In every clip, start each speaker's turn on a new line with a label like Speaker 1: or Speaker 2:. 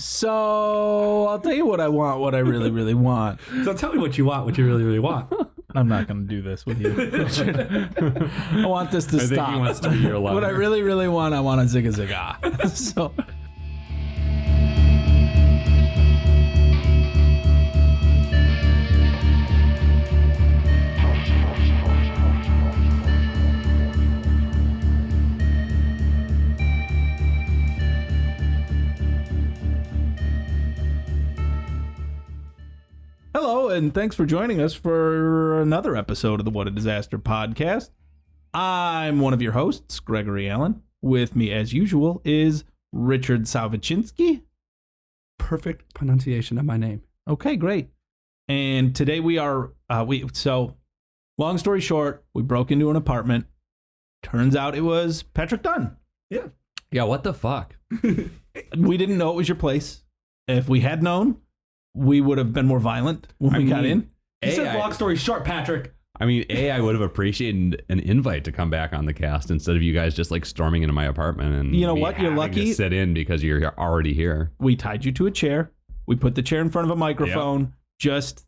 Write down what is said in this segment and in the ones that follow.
Speaker 1: So I'll tell you what I want, what I really, really want.
Speaker 2: So tell me what you want, what you really, really want.
Speaker 1: I'm not going to do this with you, Richard. I want this to
Speaker 3: I
Speaker 1: stop.
Speaker 3: think he wants to be your lover.
Speaker 1: What I really, really want, I want a zigga zigga. So. Hello, and thanks for joining us for another episode of the What a Disaster podcast. I'm one of your hosts, Gregory Allen. With me, as usual, is Richard Salvachinsky.
Speaker 2: Perfect pronunciation of my name.
Speaker 1: Okay, great. And today we are, so long story short, we broke into an apartment. Turns out it was Patrick Dunn.
Speaker 3: Yeah, what the fuck?
Speaker 1: We didn't know it was your place. If we had known, we would have been more violent when we got in.
Speaker 2: He said long story short, Patrick.
Speaker 3: I would have appreciated an invite to come back on the cast instead of you guys just like storming into my apartment and
Speaker 1: You know
Speaker 3: me
Speaker 1: what? You're
Speaker 3: having
Speaker 1: lucky.
Speaker 3: to sit in because you're already here.
Speaker 1: We tied you to a chair. We put the chair in front of a microphone. Just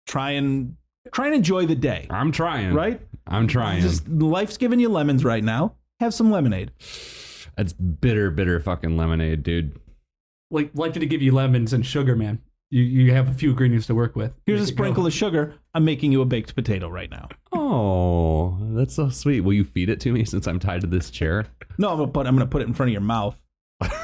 Speaker 1: try and enjoy the day.
Speaker 3: I'm trying.
Speaker 1: Right?
Speaker 3: I'm trying.
Speaker 1: Just life's giving you lemons right now. Have some lemonade.
Speaker 3: That's bitter fucking lemonade, dude.
Speaker 2: Like to give you lemons and sugar, man. You have a few ingredients to work with.
Speaker 1: Here's
Speaker 2: Make
Speaker 1: a
Speaker 2: it
Speaker 1: sprinkle
Speaker 2: go.
Speaker 1: of sugar. I'm making you a baked potato right now.
Speaker 3: Oh, that's so sweet. Will you feed it to me since I'm tied to this chair?
Speaker 1: No, I'm gonna put it in front of your mouth,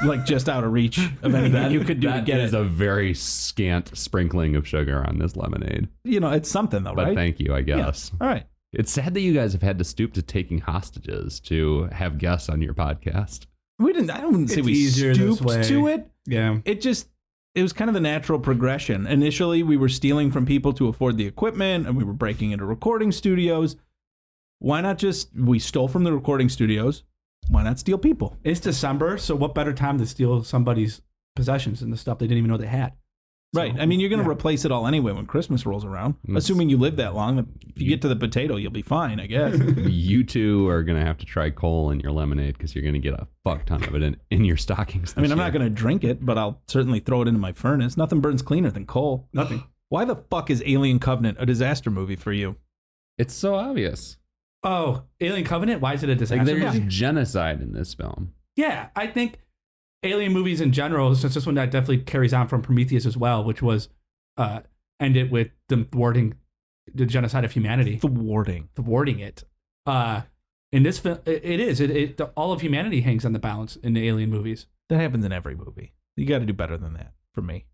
Speaker 1: like just out of reach of anything you could do to
Speaker 3: That
Speaker 1: get
Speaker 3: is
Speaker 1: it.
Speaker 3: a very scant sprinkling of sugar on this lemonade.
Speaker 1: You know, it's something though,
Speaker 3: But
Speaker 1: right?
Speaker 3: thank you, I guess.
Speaker 1: All right.
Speaker 3: It's sad that you guys have had to stoop to taking hostages to have guests on your podcast.
Speaker 1: We didn't. I don't say
Speaker 2: It's
Speaker 1: we
Speaker 2: easier this
Speaker 1: stooped
Speaker 2: way.
Speaker 1: to it.
Speaker 2: Yeah.
Speaker 1: It was kind of the natural progression. Initially, we were stealing from people to afford the equipment, and we were breaking into recording studios. Why not we stole from the recording studios? Why not steal people?
Speaker 2: It's December, so what better time to steal somebody's possessions and the stuff they didn't even know they had? So,
Speaker 1: Right. I mean, you're going to
Speaker 2: yeah.
Speaker 1: replace it all anyway when Christmas rolls around.
Speaker 3: That's-
Speaker 1: Assuming you live that long. If you get to the potato, you'll be fine, I guess.
Speaker 3: You two are going to have to try coal in your lemonade because you're going to get a fuck ton of it in your stockings.
Speaker 1: I mean, I'm not going to drink it, but I'll certainly throw it into my furnace. Nothing burns cleaner than coal.
Speaker 2: Nothing.
Speaker 1: Why the fuck is Alien Covenant a disaster movie for you?
Speaker 3: It's so obvious.
Speaker 2: Oh, Alien Covenant? Why is it a disaster?
Speaker 3: Like, there's
Speaker 2: movie?
Speaker 3: genocide in this film.
Speaker 2: Yeah, I think alien movies in general, since this one that definitely carries on from Prometheus as well, which was ended with them thwarting the genocide of humanity, thwarting it. In this film, all of humanity hangs on the balance in the alien movies.
Speaker 1: That happens in every movie. You got to do better than that for me.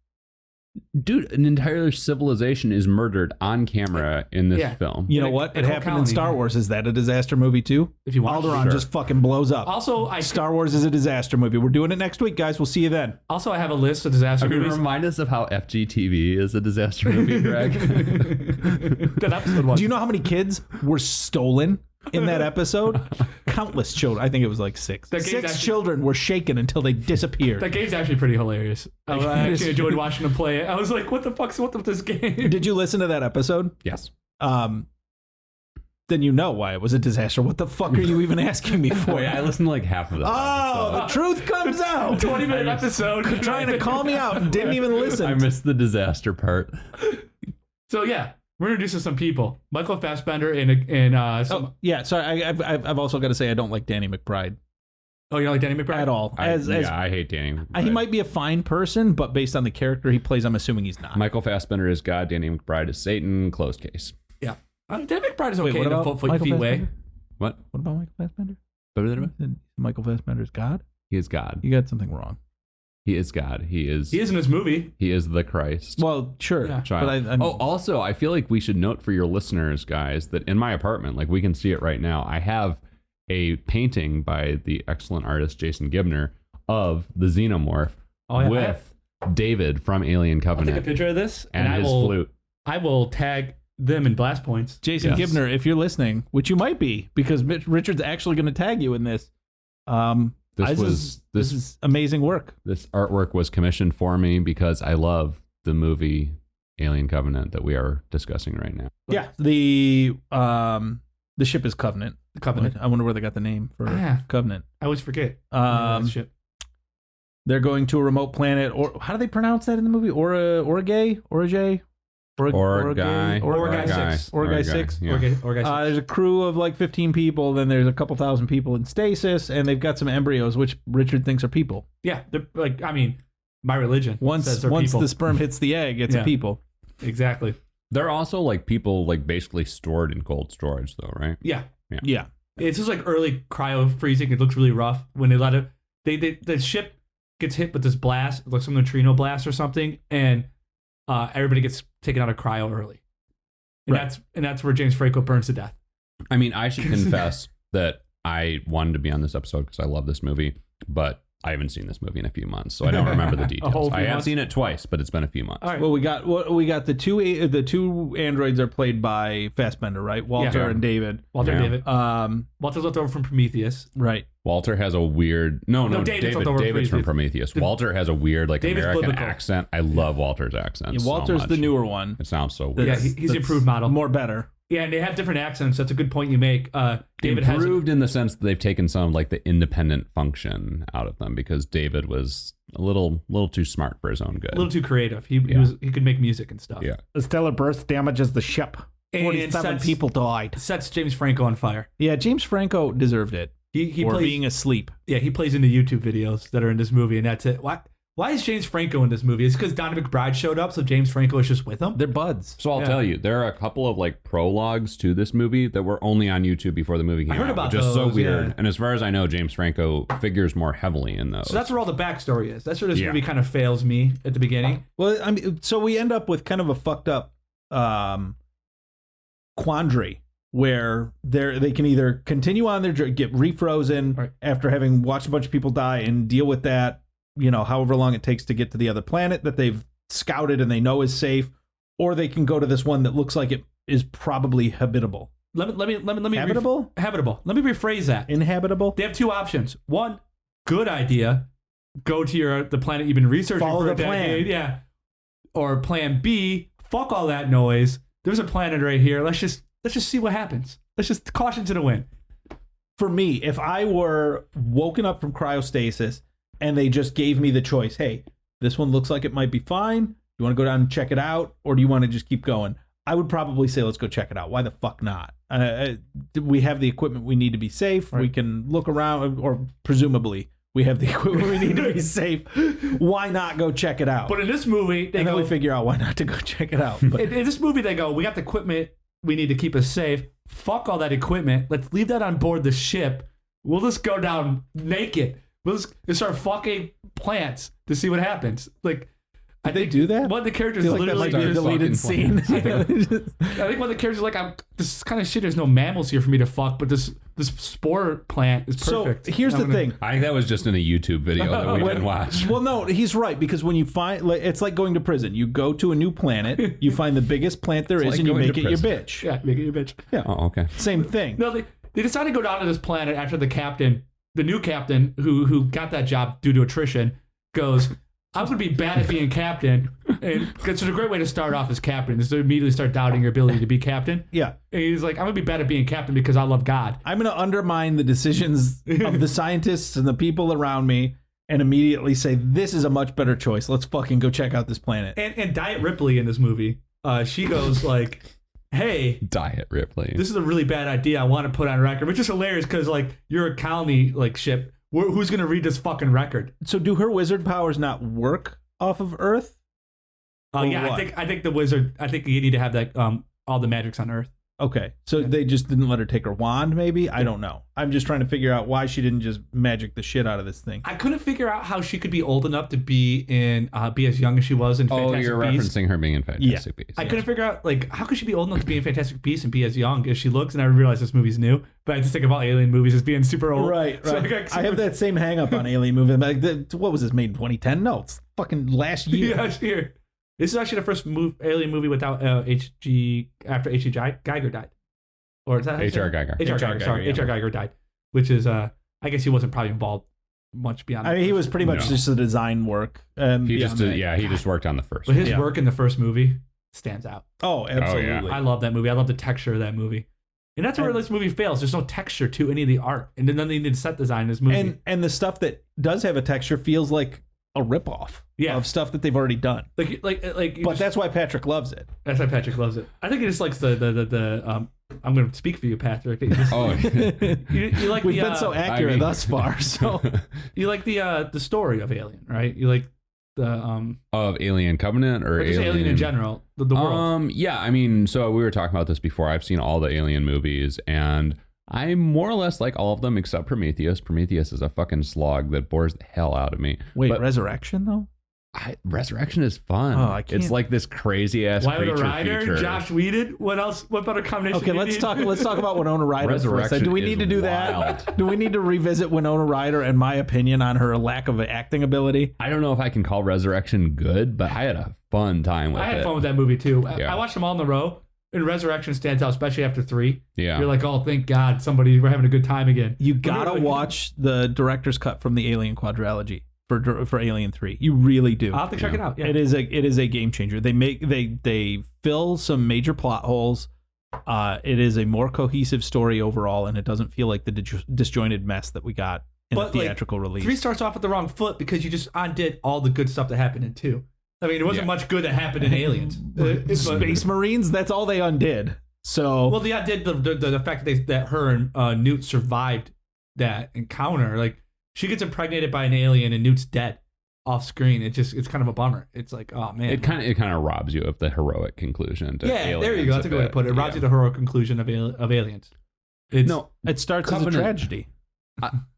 Speaker 3: Dude, an entire civilization is murdered on camera in this
Speaker 2: Yeah.
Speaker 3: film.
Speaker 1: You know
Speaker 2: Like,
Speaker 1: what?
Speaker 2: a
Speaker 1: It
Speaker 2: whole
Speaker 1: happened in
Speaker 2: colony.
Speaker 1: Star Wars. Is that a disaster movie too?
Speaker 2: If you want,
Speaker 1: Alderaan
Speaker 3: Sure.
Speaker 1: just fucking blows up.
Speaker 2: Also,
Speaker 1: Star Wars is a disaster movie. We're doing it next week, guys. We'll see you then.
Speaker 2: Also, I have a list of disaster
Speaker 3: Are you going
Speaker 2: movies.
Speaker 3: to remind us of how FGTV is a disaster movie, Greg?
Speaker 2: That episode was.
Speaker 1: Do you know how many kids were stolen in that episode? Countless children. I think it was like six.
Speaker 2: That game's
Speaker 1: Six
Speaker 2: actually-
Speaker 1: children were shaken until they disappeared.
Speaker 2: That game's actually pretty hilarious. I actually enjoyed watching them play it. I was like, what the fuck's with this game?
Speaker 1: Did you listen to that episode?
Speaker 3: Yes.
Speaker 1: Then you know why it was a disaster. What the fuck are you even asking me for?
Speaker 3: Wait, I listened to like half of it.
Speaker 1: Oh, the truth comes out.
Speaker 2: 20-minute episode.
Speaker 1: Trying to call me out and didn't even listen.
Speaker 3: I missed the disaster part.
Speaker 2: So yeah, we're introducing some people. Michael Fassbender and some.
Speaker 1: Oh, yeah, sorry. I've also got to say I don't like Danny McBride
Speaker 2: Oh, you don't like Danny McBride
Speaker 1: at all.
Speaker 3: I hate Danny.
Speaker 1: He might be a fine person, but based on the character he plays, I'm assuming he's not.
Speaker 3: Michael Fassbender is God. Danny McBride is Satan. Closed case.
Speaker 2: Yeah, Danny McBride is
Speaker 1: Wait,
Speaker 2: okay
Speaker 1: what
Speaker 2: in a
Speaker 1: about
Speaker 2: full
Speaker 1: Michael
Speaker 2: feet way.
Speaker 1: Fassbender?
Speaker 3: What?
Speaker 1: What about Michael Fassbender?
Speaker 3: He
Speaker 1: Michael Fassbender's God?
Speaker 3: is God.
Speaker 1: You got something wrong.
Speaker 3: He is God. He is
Speaker 2: in his movie.
Speaker 3: He is the Christ.
Speaker 1: Well, sure.
Speaker 2: Yeah.
Speaker 3: Child.
Speaker 1: But
Speaker 3: Also, I feel like we should note for your listeners, guys, that in my apartment, like we can see it right now, I have a painting by the excellent artist Jason Gibner of the Xenomorph with David from Alien
Speaker 2: I'll take a
Speaker 3: Covenant
Speaker 2: picture of this
Speaker 3: and
Speaker 2: I
Speaker 3: his
Speaker 2: will,
Speaker 3: flute.
Speaker 2: I will tag them in blast points.
Speaker 1: Jason
Speaker 3: Yes.
Speaker 1: Gibner, if you're listening, which you might be, because Richard's actually going to tag you in this. This is amazing work.
Speaker 3: This artwork was commissioned for me because I love the movie Alien Covenant that we are discussing right now.
Speaker 1: Yeah, the ship is Covenant.
Speaker 2: The Covenant.
Speaker 1: I wonder where they got the name for
Speaker 2: Yeah.
Speaker 1: Covenant.
Speaker 2: I always forget.
Speaker 1: Um,
Speaker 2: That shit.
Speaker 1: They're going to a remote planet, or how do they pronounce that in the movie? Oragay? Oragay 6.
Speaker 3: Yeah.
Speaker 1: There's a crew of like 15 people. Then there's a couple thousand people in stasis, and they've got some embryos, which Richard thinks are people.
Speaker 2: Yeah, they're like, I mean, my religion.
Speaker 1: Once
Speaker 2: says they're people.
Speaker 1: the sperm hits the egg, it's a people.
Speaker 2: Exactly.
Speaker 3: They're also like people like basically stored in cold storage, though, right?
Speaker 2: Yeah.
Speaker 1: Yeah.
Speaker 2: It's just like early cryo freezing. It looks really rough when they let it. The ship gets hit with this blast, like some neutrino blast or something, and everybody gets taken out of cryo early. And that's where James Franco burns to death.
Speaker 3: I mean, I should confess that I wanted to be on this episode because I love this movie, but I haven't seen this movie in a few months, so I don't remember the details. I have seen it twice, but it's been a few months.
Speaker 2: All right.
Speaker 1: Well, we got the two androids are played by Fassbender, right? Walter and David.
Speaker 2: Walter and David.
Speaker 1: Walter's
Speaker 2: left over from Prometheus.
Speaker 1: Right.
Speaker 3: Walter has a weird David's from Prometheus. Walter has a weird like
Speaker 2: David's
Speaker 3: American
Speaker 2: biblical.
Speaker 3: accent. I love Walter's accent.
Speaker 1: Yeah, Walter's
Speaker 3: so
Speaker 1: the
Speaker 3: much.
Speaker 1: newer one.
Speaker 3: It sounds so weird.
Speaker 2: Yeah, he's the improved model.
Speaker 1: More better.
Speaker 2: Yeah, and they have different accents. That's a good point you make. David
Speaker 3: improved in the sense that they've taken some of like the independent function out of them because David was a little too smart for his own good.
Speaker 2: A little too creative. He could make music and stuff.
Speaker 3: Yeah.
Speaker 1: A stellar burst damages the ship. 47 people died.
Speaker 2: Sets James Franco on fire.
Speaker 1: Yeah, James Franco deserved it.
Speaker 2: He
Speaker 1: for
Speaker 2: plays,
Speaker 1: being asleep.
Speaker 2: Yeah, he plays in the YouTube videos that are in this movie, and that's it. Why is James Franco in this movie? It's because Donnie McBride showed up, so James Franco is just with him.
Speaker 1: They're buds.
Speaker 3: So I'll tell you, there are a couple of like prologues to this movie that were only on YouTube before the movie came out.
Speaker 2: I heard about
Speaker 3: which is so
Speaker 2: those,
Speaker 3: weird.
Speaker 2: yeah.
Speaker 3: And as far as I know, James Franco figures more heavily in those.
Speaker 2: So that's where all the backstory is. That's where this movie kind of fails me at the beginning.
Speaker 1: Well, I mean, so we end up with kind of a fucked up quandary where they can either continue on their journey, get refrozen after having watched a bunch of people die and deal with that, however long it takes to get to the other planet that they've scouted and they know is safe, or they can go to this one that looks like it is probably habitable.
Speaker 2: Let me
Speaker 1: Habitable?
Speaker 2: habitable. Let me rephrase that.
Speaker 1: Inhabitable?
Speaker 2: They have two options. One, good idea. Go to the planet you've been researching
Speaker 1: Follow
Speaker 2: for a
Speaker 1: the plan.
Speaker 2: decade. Yeah. Or plan B, fuck all that noise. There's a planet right here. Let's just see what happens. Let's just caution to the wind.
Speaker 1: For me, if I were woken up from cryostasis and they just gave me the choice, hey, this one looks like it might be fine. You want to go down and check it out, or do you want to just keep going? I would probably say, let's go check it out. Why the fuck not? We have the equipment we need to be safe. Right. We can look around, or presumably we have the equipment we need to be safe. Why not go check it out?
Speaker 2: But in this movie,
Speaker 1: then we figure out why not to go check it out. But
Speaker 2: in this movie, they go, we got the equipment we need to keep us safe. Fuck all that equipment. Let's leave that on board the ship. We'll just go down naked. We'll just start fucking plants to see what happens. Like,
Speaker 1: Did they do that?
Speaker 2: One of the characters
Speaker 1: like
Speaker 2: literally
Speaker 1: that might be a deleted scene.
Speaker 2: I think one of the characters is like, this kind of shit. There's no mammals here for me to fuck, but this spore plant is perfect.
Speaker 1: So here's the thing.
Speaker 3: I think that was just in a YouTube video that we didn't watch.
Speaker 1: Well, no, he's right, because when you find, it's like going to prison. You go to a new planet, you find the biggest plant there is,
Speaker 3: like
Speaker 1: and you
Speaker 3: going
Speaker 1: make
Speaker 3: to
Speaker 1: it your
Speaker 3: prison.
Speaker 1: bitch.
Speaker 2: Yeah, make it your bitch.
Speaker 1: Yeah.
Speaker 3: Oh, okay.
Speaker 1: Same thing.
Speaker 2: No, they decided to go down to this planet after the new captain who got that job due to attrition, goes, I'm going to be bad at being captain. And it's a great way to start off as captain is to immediately start doubting your ability to be captain.
Speaker 1: Yeah.
Speaker 2: And he's like, I'm going to be bad at being captain because I love God.
Speaker 1: I'm going to undermine the decisions of the scientists and the people around me and immediately say, this is a much better choice. Let's fucking go check out this planet.
Speaker 2: And Diet Ripley in this movie, she goes like, hey,
Speaker 3: Diet Ripley.
Speaker 2: This is a really bad idea. I want to put on record, which is hilarious because like you're a colony like ship. Who's going to read this fucking record?
Speaker 1: So do her wizard powers not work off of Earth?
Speaker 2: Yeah, what? I think the wizard. I think you need to have that all the magics on Earth.
Speaker 1: Okay, so they just didn't let her take her wand, maybe? I don't know. I'm just trying to figure out why she didn't just magic the shit out of this thing.
Speaker 2: I couldn't figure out how she could be old enough to be as young as she was in Fantastic Beasts.
Speaker 3: Oh, you're referencing her being in Fantastic Beasts.
Speaker 2: I couldn't figure out, like, how could she be old enough to be in Fantastic Beasts and be as young as she looks? And I realized this movie's new, but I just think about alien movies as being super old.
Speaker 1: Right.
Speaker 2: So
Speaker 1: I have that same hang up on alien movies. Like, what was this, made in 2010? No, it's fucking last year.
Speaker 2: Yeah, sure. This is actually the first alien movie without after H.G. Geiger died. Or is that
Speaker 3: H.R. Geiger.
Speaker 2: H.R. Geiger, sorry. H.R. Geiger died, which is, I guess he wasn't probably involved much beyond.
Speaker 1: I mean, he was pretty much just the design work.
Speaker 3: He just worked on the first.
Speaker 2: But his work in the first movie stands out.
Speaker 1: Oh, absolutely.
Speaker 3: Oh, yeah.
Speaker 2: I love that movie. I love the texture of that movie. And that's where this movie fails. There's no texture to any of the art. And then they did set design in this movie.
Speaker 1: And the stuff that does have a texture feels like a ripoff
Speaker 2: Yeah.
Speaker 1: of stuff that they've already done.
Speaker 2: But
Speaker 1: That's why Patrick loves it.
Speaker 2: that's why Patrick loves it. I think he just likes the I'm going to speak for you, Patrick. You like
Speaker 1: We've
Speaker 2: the,
Speaker 1: been so accurate thus far. So
Speaker 2: you like the story of Alien, right? You like the
Speaker 3: of Alien Covenant or
Speaker 2: just Alien in general, the world.
Speaker 3: Yeah, I mean, so we were talking about this before. I've seen all the Alien movies, and I more or less like all of them except Prometheus. Prometheus is a fucking slog that bores the hell out of me.
Speaker 1: wait,
Speaker 3: But
Speaker 1: Resurrection though?
Speaker 3: Resurrection is fun.
Speaker 1: Oh, I can't-
Speaker 3: It's like this crazy ass
Speaker 2: Winona
Speaker 3: creature
Speaker 2: Ryder,
Speaker 3: feature.
Speaker 2: Josh Whedon. What else? What better combination?
Speaker 1: Okay,
Speaker 2: do you
Speaker 1: let's
Speaker 2: need?
Speaker 1: talk. Let's talk about Winona Ryder. For a second.
Speaker 3: Resurrection
Speaker 1: Do we need
Speaker 3: is
Speaker 1: to do
Speaker 3: wild.
Speaker 1: that? Do we need to revisit Winona Ryder and my opinion on her lack of acting ability?
Speaker 3: I don't know if I can call Resurrection good, but I had a fun time with it.
Speaker 2: I had fun with that movie too.
Speaker 3: Yeah.
Speaker 2: I watched them all in a row, and Resurrection stands out, especially after 3.
Speaker 3: Yeah.
Speaker 2: You're like, oh, thank God, we're having a good time again.
Speaker 1: You gotta watch the director's cut from the Alien quadrilogy for Alien 3. You really do.
Speaker 2: I'll have to check it out. Yeah.
Speaker 1: It is a game changer. They fill some major plot holes. It is a more cohesive story overall, and it doesn't feel like the disjointed mess that we got in the theatrical release.
Speaker 2: 3 starts off with the wrong foot because you just undid all the good stuff that happened in 2. I mean, it wasn't much good that happened in Aliens.
Speaker 1: Space Marines, that's all they undid. So
Speaker 2: Well, they undid the fact that her and Newt survived that encounter. Like, she gets impregnated by an alien and Newt's dead off screen. It's kind of a bummer. It's like, oh man.
Speaker 3: It kind of robs you of the heroic conclusion. To
Speaker 2: Yeah, there you
Speaker 3: Aliens
Speaker 2: go. That's a good way to put it. It robs you the heroic conclusion of Aliens.
Speaker 3: No,
Speaker 1: it starts
Speaker 3: Covenant-
Speaker 1: as a tragedy.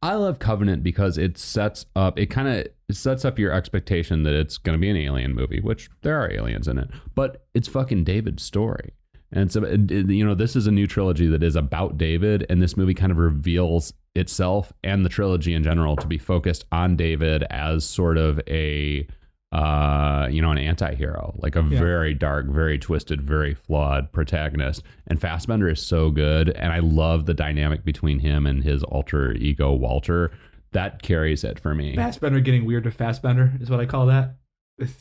Speaker 3: I love Covenant because it sets up your expectation that it's going to be an alien movie, which there are aliens in it, but it's fucking David's story. And so, this is a new trilogy that is about David, and this movie kind of reveals itself and the trilogy in general to be focused on David as sort of an anti-hero, like a very dark, very twisted, very flawed protagonist. And Fassbender is so good, and I love the dynamic between him and his alter ego Walter. That carries it for me.
Speaker 2: Fassbender getting weird with Fassbender is what I call that.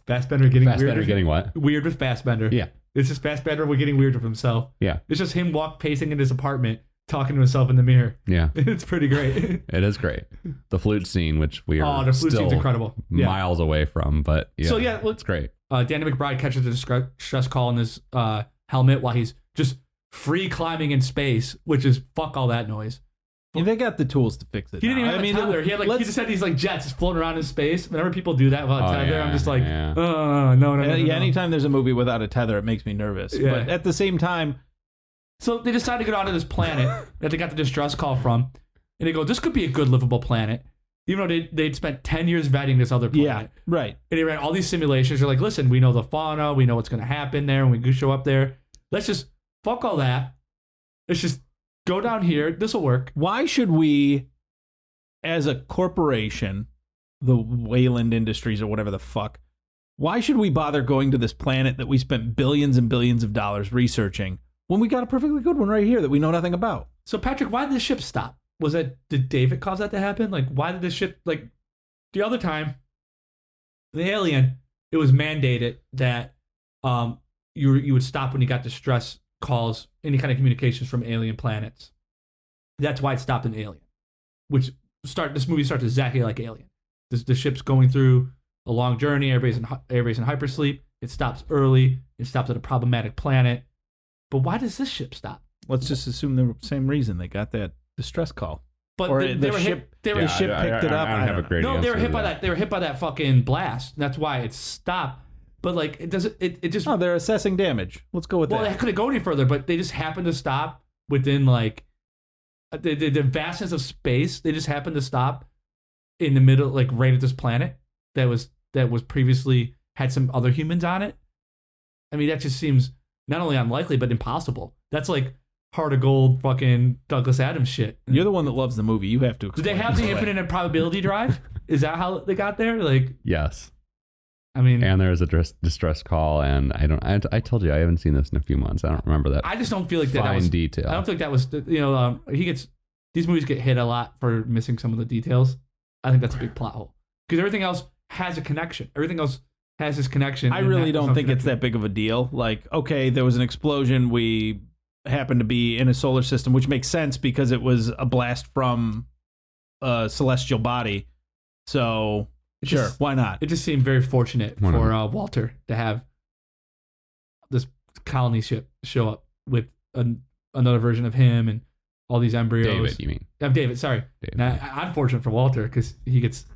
Speaker 2: Fassbender getting weird.
Speaker 3: Getting what?
Speaker 2: Weird with Fassbender.
Speaker 3: Yeah.
Speaker 2: It's just Fassbender getting weird with himself.
Speaker 3: Yeah.
Speaker 2: It's just him pacing in his apartment, talking to himself in the mirror.
Speaker 3: Yeah.
Speaker 2: It's pretty great.
Speaker 3: It is great. The flute scene, which we are
Speaker 2: the flute
Speaker 3: still
Speaker 2: scene's incredible. Yeah.
Speaker 3: miles away from, but
Speaker 2: So,
Speaker 3: it's great.
Speaker 2: Danny McBride catches a distress call in his helmet while he's just free climbing in space, which is fuck all that noise.
Speaker 1: Yeah, they got the tools to fix it.
Speaker 2: He didn't even have a tether. He just had these like jets just floating around in space. Whenever people do that without a tether, I'm just like, no.
Speaker 1: Anytime there's a movie without a tether, it makes me nervous.
Speaker 2: Yeah.
Speaker 1: But at the same time,
Speaker 2: so they decide to go down to this planet that they got the distress call from, and they go, this could be a good livable planet, even though they'd spent 10 years vetting this other planet.
Speaker 1: yeah, right.
Speaker 2: And they ran all these simulations. They're like, listen, we know the fauna, we know what's going to happen there, and we can show up there. Let's just fuck all that. Let's just go down here. This will work.
Speaker 1: Why should we, as a corporation, the Wayland Industries or whatever the fuck, why should we bother going to this planet that we spent billions and billions of dollars researching when we got a perfectly good one right here that we know nothing about?
Speaker 2: So, Patrick, why did the ship stop? Did David cause that to happen? Like, why did the ship, like, the other time, the Alien, it was mandated that you would stop when you got distress calls, any kind of communications from alien planets. That's why it stopped in Alien, this movie starts exactly like Alien. The ship's going through a long journey, everybody's in hypersleep. It stops early. It stops at a problematic planet. But why does this ship stop?
Speaker 1: Let's just assume the same reason they got that distress call.
Speaker 2: But
Speaker 1: Or
Speaker 2: they were
Speaker 1: ship,
Speaker 2: hit.
Speaker 1: the ship picked it up.
Speaker 3: I don't have a great
Speaker 2: No, they were
Speaker 3: answer
Speaker 2: hit
Speaker 3: to
Speaker 2: by that. They were hit by that fucking blast. That's why it stopped. But like it doesn't. It just.
Speaker 1: Oh, they're assessing damage. Let's go with
Speaker 2: Well,
Speaker 1: that.
Speaker 2: they couldn't go any further, but they just happened to stop within like the vastness of space. They just happened to stop in the middle, like right at this planet that was previously had some other humans on it. I mean, that just seems not only unlikely but impossible. That's like Heart of Gold, fucking Douglas Adams shit.
Speaker 1: You're the one that loves the movie. You have to.
Speaker 2: Did they
Speaker 1: explain
Speaker 2: have
Speaker 1: this
Speaker 2: the
Speaker 1: away.
Speaker 2: infinite probability drive? Is that how they got there? Like,
Speaker 3: Yes.
Speaker 2: I mean,
Speaker 3: And there's a distress call, and I told you I haven't seen this in a few months. I don't remember that.
Speaker 2: I just don't feel like that
Speaker 3: fine
Speaker 2: was
Speaker 3: detail.
Speaker 2: I don't think that was, these movies get hit a lot for missing some of the details. I think that's a big plot hole because everything else has a connection. Everything else has this connection.
Speaker 1: I really don't think it's that big of a deal. Like, okay, there was an explosion. We happened to be in a solar system, which makes sense because it was a blast from a celestial body. So Sure, why not?
Speaker 2: It just seemed very fortunate
Speaker 3: Why
Speaker 2: for Walter to have this colony ship show up with another version of him and all these embryos.
Speaker 3: David, you mean?
Speaker 2: David, sorry.
Speaker 3: David.
Speaker 2: Now, unfortunate for Walter because he gets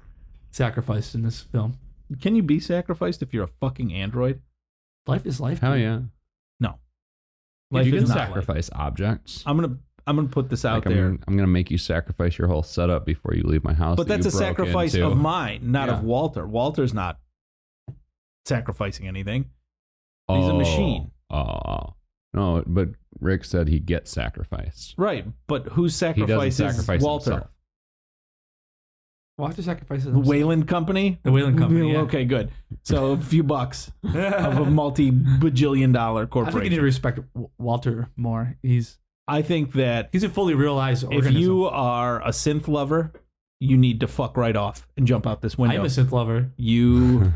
Speaker 2: sacrificed in this film.
Speaker 1: Can you be sacrificed if you're a fucking android?
Speaker 2: Life is life.
Speaker 3: Hell
Speaker 2: dude.
Speaker 3: yeah.
Speaker 1: No.
Speaker 3: Life you
Speaker 1: is
Speaker 3: can
Speaker 1: not
Speaker 3: sacrifice objects.
Speaker 1: I'm gonna put this out
Speaker 3: Like,
Speaker 1: there.
Speaker 3: I'm gonna make you sacrifice your whole setup before you leave my house.
Speaker 1: But
Speaker 3: that
Speaker 1: that's a
Speaker 3: you broke
Speaker 1: sacrifice
Speaker 3: into.
Speaker 1: of mine, not
Speaker 3: Yeah.
Speaker 1: of Walter. Walter's not sacrificing anything. He's a machine.
Speaker 3: Oh. No, but Rick said he gets sacrificed.
Speaker 1: Right, but whose
Speaker 3: He doesn't
Speaker 1: sacrifice
Speaker 3: sacrifice
Speaker 1: is Walter?
Speaker 3: himself.
Speaker 2: Walter sacrifices
Speaker 1: The
Speaker 2: himself.
Speaker 1: Wayland Company?
Speaker 2: The Wayland Company, yeah.
Speaker 1: Okay, good. So a few bucks of a multi-bajillion-dollar
Speaker 2: I think you need to
Speaker 1: corporation.
Speaker 2: respect Walter more. He's
Speaker 1: I think that
Speaker 2: a fully realized organism.
Speaker 1: if you are a synth lover, you need to fuck right off and jump out this window.
Speaker 2: I'm a synth lover.
Speaker 1: You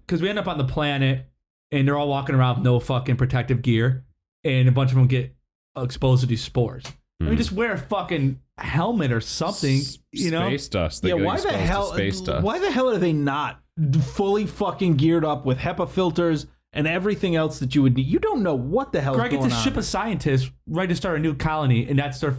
Speaker 2: Because we end up on the planet and they're all walking around with no fucking protective gear and a bunch of them get exposed to these spores. I mean, just wear a fucking helmet or something, you know?
Speaker 3: Space dust. They
Speaker 1: yeah,
Speaker 3: get
Speaker 1: why the
Speaker 3: exposed to
Speaker 1: hell?
Speaker 3: Space dust.
Speaker 1: Why the hell are they not fully fucking geared up with HEPA filters and everything else that you would need? You don't know what the hell is
Speaker 2: Greg
Speaker 1: going
Speaker 2: gets
Speaker 1: on.
Speaker 2: a ship of scientists ready to start a new colony, and that's their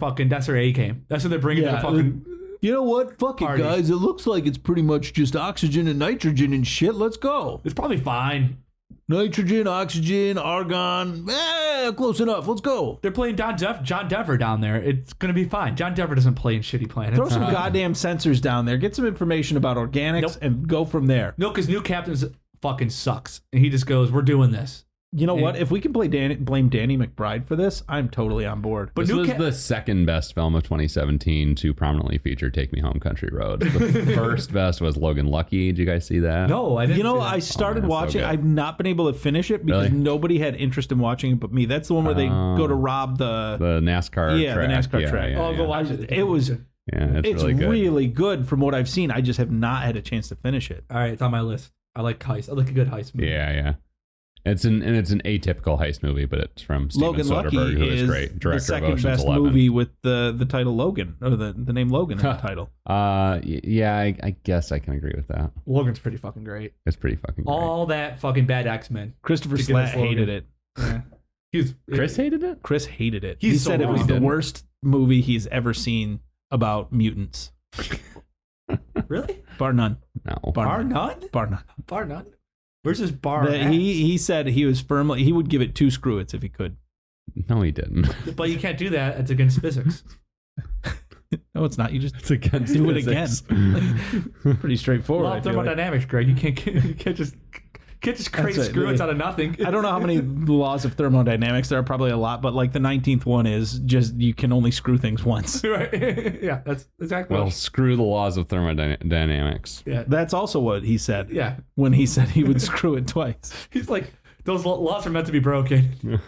Speaker 2: A game. That's what they're bringing to the fucking.
Speaker 1: You know what? Fuck it,
Speaker 2: party.
Speaker 1: guys. It looks like it's pretty much just oxygen and nitrogen and shit. Let's go.
Speaker 2: It's probably fine.
Speaker 1: Nitrogen, oxygen, argon. Close enough. Let's go.
Speaker 2: They're playing John Denver down there. It's gonna be fine. John Denver doesn't play in shitty planets.
Speaker 1: Throw some goddamn sensors down there. Get some information about organics
Speaker 2: Nope.
Speaker 1: and go from there.
Speaker 2: No, because new captain's fucking sucks, and he just goes, "We're doing this."
Speaker 1: You know what? If we can blame Danny McBride for this, I'm totally on board.
Speaker 2: But
Speaker 3: This
Speaker 2: new
Speaker 3: was the second best film of 2017 to prominently feature "Take Me Home, Country Roads." The first best was Logan Lucky. Did you guys see that?
Speaker 2: No, I didn't.
Speaker 1: You know,
Speaker 2: see that.
Speaker 1: I started
Speaker 3: man, it's so
Speaker 1: watching.
Speaker 3: good.
Speaker 1: I've not been able to finish it because
Speaker 3: Really?
Speaker 1: nobody had interest in watching it but me. That's the one where they go to rob the.
Speaker 3: The NASCAR.
Speaker 1: Yeah, the
Speaker 3: track.
Speaker 1: NASCAR
Speaker 3: yeah,
Speaker 1: track.
Speaker 3: Yeah,
Speaker 2: I'll go
Speaker 3: yeah.
Speaker 2: watch it.
Speaker 1: It was.
Speaker 3: Yeah,
Speaker 1: It's
Speaker 3: really good.
Speaker 1: from what I've seen. I just have not had a chance to finish it.
Speaker 2: All right, it's on my list. I like heist. I like a good heist movie.
Speaker 3: Yeah. It's an atypical heist movie, but it's from Steven
Speaker 1: Logan Lucky
Speaker 3: Soderbergh, who
Speaker 1: is
Speaker 3: is great. Director
Speaker 1: the
Speaker 3: of
Speaker 1: second
Speaker 3: Ocean's
Speaker 1: best
Speaker 3: 11.
Speaker 1: movie with the title Logan, or the name Logan in the title.
Speaker 3: Yeah, I guess I can agree with that.
Speaker 2: Logan's pretty fucking great.
Speaker 3: It's pretty fucking great.
Speaker 2: All that fucking bad X-Men.
Speaker 1: Christopher
Speaker 2: To get
Speaker 1: Slatt
Speaker 2: us Logan.
Speaker 1: hated it.
Speaker 2: Yeah.
Speaker 3: Chris hated it?
Speaker 1: Chris hated it.
Speaker 2: He's
Speaker 1: He
Speaker 2: so
Speaker 1: said it was
Speaker 2: wrong.
Speaker 1: the worst movie he's ever seen about mutants.
Speaker 2: Really?
Speaker 1: Bar none.
Speaker 3: No.
Speaker 2: Bar none?
Speaker 1: Bar none.
Speaker 2: Bar none? Where's his bar? at?
Speaker 1: He said he was firmly, he would give it 2 screw-its if he could.
Speaker 3: No, he didn't.
Speaker 2: But you can't do that. It's against physics.
Speaker 1: No, it's not. You just
Speaker 3: It's against
Speaker 1: do it
Speaker 3: physics.
Speaker 1: again. Pretty straightforward.
Speaker 2: Law
Speaker 1: I
Speaker 2: of
Speaker 1: feel like.
Speaker 2: thermodynamics, Greg. You can't just create
Speaker 1: right.
Speaker 2: screw-its out of nothing.
Speaker 1: I don't know how many laws of thermodynamics. There are probably a lot, but like the 19th one is just you can only screw things once.
Speaker 2: Right. Yeah, that's exactly
Speaker 3: Well,
Speaker 2: what.
Speaker 3: screw the laws of thermodynamics.
Speaker 2: Yeah.
Speaker 1: That's also what he said
Speaker 2: Yeah.
Speaker 1: when he said he would screw it twice.
Speaker 2: He's like, those laws are meant to be broken.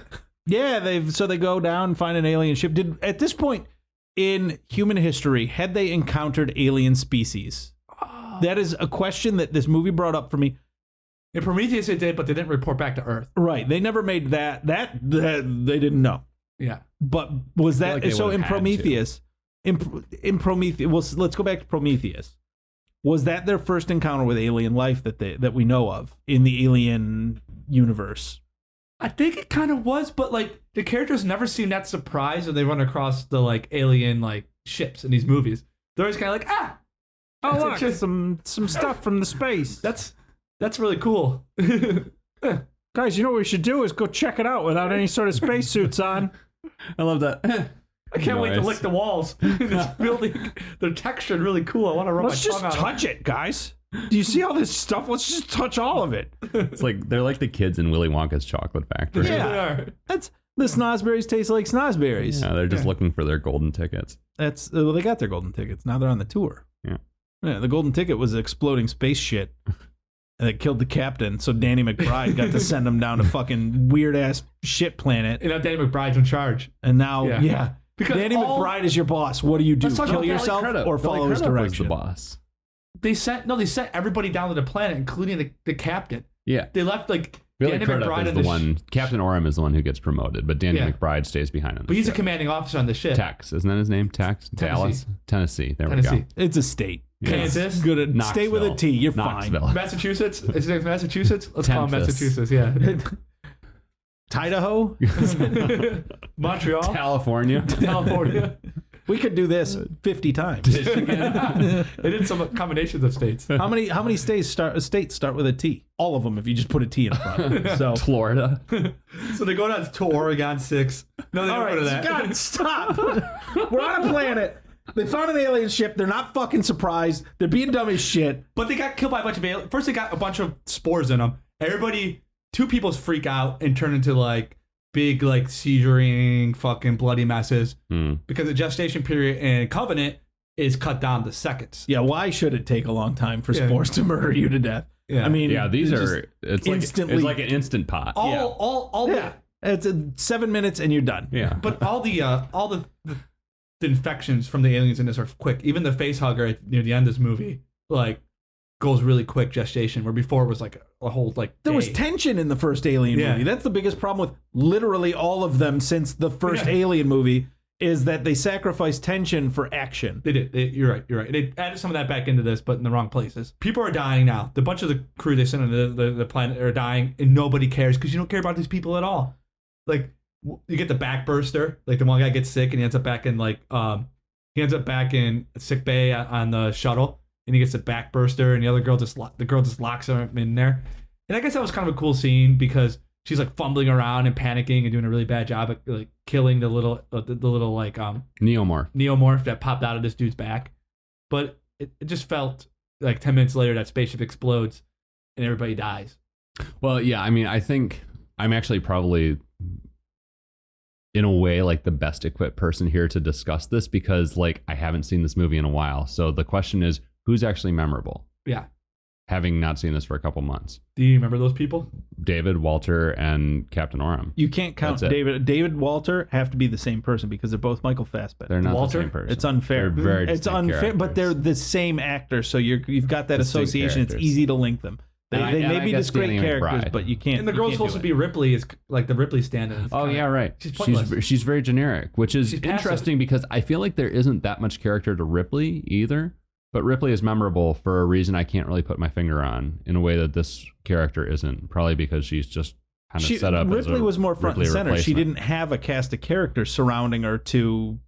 Speaker 1: Yeah, they go down and find an alien ship. At this point in human history, had they encountered alien species? That is a question that this movie brought up for me.
Speaker 2: In Prometheus, they did, but they didn't report back to Earth.
Speaker 1: Right, they never made that they didn't know.
Speaker 2: Yeah.
Speaker 1: But was
Speaker 3: I feel
Speaker 1: that
Speaker 3: like they
Speaker 1: so?
Speaker 3: would've
Speaker 1: In
Speaker 3: had to.
Speaker 1: Prometheus, in Prometheus, well, let's go back to Prometheus. Was that their first encounter with alien life that we know of in the alien universe?
Speaker 2: I think it kind of was, but like the characters never seem that surprised when they run across the like alien like ships in these movies. They're always kind of like,
Speaker 1: Oh,
Speaker 2: That's
Speaker 1: look,
Speaker 2: interesting.
Speaker 1: some stuff from the space.
Speaker 2: that's really cool.
Speaker 1: Guys, you know what we should do is go check it out without any sort of spacesuits on.
Speaker 3: I love that.
Speaker 2: I can't wait to
Speaker 3: Nice.
Speaker 2: lick the walls. This building, they're textured really cool. I want to rub
Speaker 1: Let's
Speaker 2: my
Speaker 1: just
Speaker 2: tongue on
Speaker 1: touch it, guys. Do you see all this stuff? Let's just touch all of it.
Speaker 3: It's like they're like the kids in Willy Wonka's chocolate factory.
Speaker 2: Them.
Speaker 1: Yeah.
Speaker 2: They are.
Speaker 1: That's the snozberries taste like snozberries.
Speaker 3: Yeah, they're just looking for their golden tickets.
Speaker 1: That's well, they got their golden tickets. Now they're on the tour.
Speaker 3: Yeah.
Speaker 1: The golden ticket was exploding space shit. And it killed the captain, so Danny McBride got to send him down to fucking weird ass shit planet.
Speaker 2: You know, Danny McBride's in charge.
Speaker 1: And now,
Speaker 2: Yeah. Because
Speaker 1: Danny
Speaker 2: all-
Speaker 1: McBride is your boss. What do you do?
Speaker 2: Let's talk
Speaker 1: Kill
Speaker 2: about
Speaker 1: yourself
Speaker 3: Billy
Speaker 1: or follow his
Speaker 3: Crudup was
Speaker 1: direction?
Speaker 3: the boss.
Speaker 2: They sent everybody down to the planet, including the captain.
Speaker 3: Yeah.
Speaker 2: They left like
Speaker 3: Billy
Speaker 2: Danny
Speaker 3: Crudup
Speaker 2: McBride
Speaker 3: is
Speaker 2: on
Speaker 3: the
Speaker 2: the
Speaker 3: one. Captain Orem is the one who gets promoted, but Danny
Speaker 2: Yeah.
Speaker 3: McBride stays behind on the
Speaker 2: but he's a
Speaker 3: ship.
Speaker 2: commanding officer on the ship.
Speaker 3: Tex, isn't that his name? Tex? Dallas? Tennessee. There we
Speaker 2: Tennessee.
Speaker 3: go.
Speaker 1: It's a state.
Speaker 2: Kansas.
Speaker 1: Good at stay with a T. You're
Speaker 3: Knoxville.
Speaker 1: fine.
Speaker 2: Massachusetts. Is it Massachusetts? Let's call it
Speaker 3: Memphis.
Speaker 2: Massachusetts. Yeah.
Speaker 1: Idaho.
Speaker 2: Montreal.
Speaker 3: California.
Speaker 2: California.
Speaker 1: We could do this 50 times.
Speaker 2: They did some combinations of states.
Speaker 1: How many states start with a T? All of them if you just put a T in front. So
Speaker 3: Florida.
Speaker 2: So they go down to Oregon 6. No, they
Speaker 1: all
Speaker 2: don't
Speaker 1: right,
Speaker 2: go to that.
Speaker 1: God, stop. We're on a planet. They found an alien ship. They're not fucking surprised. They're being dumb as shit.
Speaker 2: But they got killed by a bunch of aliens. First, they got a bunch of spores in them. Two people freak out and turn into like big, like seizuring, fucking bloody messes because the gestation period in Covenant is cut down to seconds.
Speaker 1: Yeah, why should it take a long time for spores to murder you to death?
Speaker 2: Yeah.
Speaker 1: I mean,
Speaker 3: It's
Speaker 1: instantly.
Speaker 3: it's like an instant pot.
Speaker 2: All
Speaker 1: Yeah, it's 7 minutes and you're done.
Speaker 3: Yeah.
Speaker 2: But all the infections from the aliens in this are quick. Even the face hugger near the end of this movie, like, goes really quick gestation, where before it was like a whole like
Speaker 1: There was
Speaker 2: day.
Speaker 1: tension in the first Alien movie. That's the biggest problem with literally all of them since the first Alien movie is that they sacrificed tension for action.
Speaker 2: They did. You're right. They added some of that back into this, but in the wrong places. People are dying now. The bunch of the crew they sent on the planet are dying, and nobody cares because you don't care about these people at all. Like, you get the backburster. Like, the one guy gets sick and he ends up back in sick bay on the shuttle, and he gets a backburster, and the other girl just locks him in there. And I guess that was kind of a cool scene because she's like fumbling around and panicking and doing a really bad job at like killing the little neomorph that popped out of this dude's back. But it just felt like 10 minutes later that spaceship explodes and everybody dies.
Speaker 3: Well, yeah, I mean, I think I'm actually probably in a way like the best equipped person here to discuss this because like I haven't seen this movie in a while. So the question is, who's actually memorable?
Speaker 2: Yeah.
Speaker 3: Having not seen this for a couple months.
Speaker 2: Do you remember those people?
Speaker 3: David, Walter, and Captain Oram.
Speaker 1: You can't count David, Walter have to be the same person because they're both Michael Fassbender.
Speaker 3: They're not
Speaker 2: Walter?
Speaker 3: the same person.
Speaker 1: It's unfair.
Speaker 3: They're very
Speaker 1: it's unfair,
Speaker 3: characters.
Speaker 1: but they're the same actor, so you've got that
Speaker 3: Distinct
Speaker 1: association.
Speaker 3: characters.
Speaker 1: It's easy to link them. They may be
Speaker 3: guess
Speaker 1: discrete
Speaker 3: Danny
Speaker 1: characters,
Speaker 3: McBride.
Speaker 1: but you can't.
Speaker 2: And the girl's supposed to be Ripley, is like the Ripley stand-in.
Speaker 3: Oh, yeah, right.
Speaker 2: She's pointless.
Speaker 3: She's very generic, which is
Speaker 2: She's passive.
Speaker 3: interesting because I feel like there isn't that much character to Ripley either. But Ripley is memorable for a reason I can't really put my finger on in a way that this character isn't. Probably because she's just kind of set up.
Speaker 1: Ripley was more front and center. She didn't have a cast of characters surrounding her to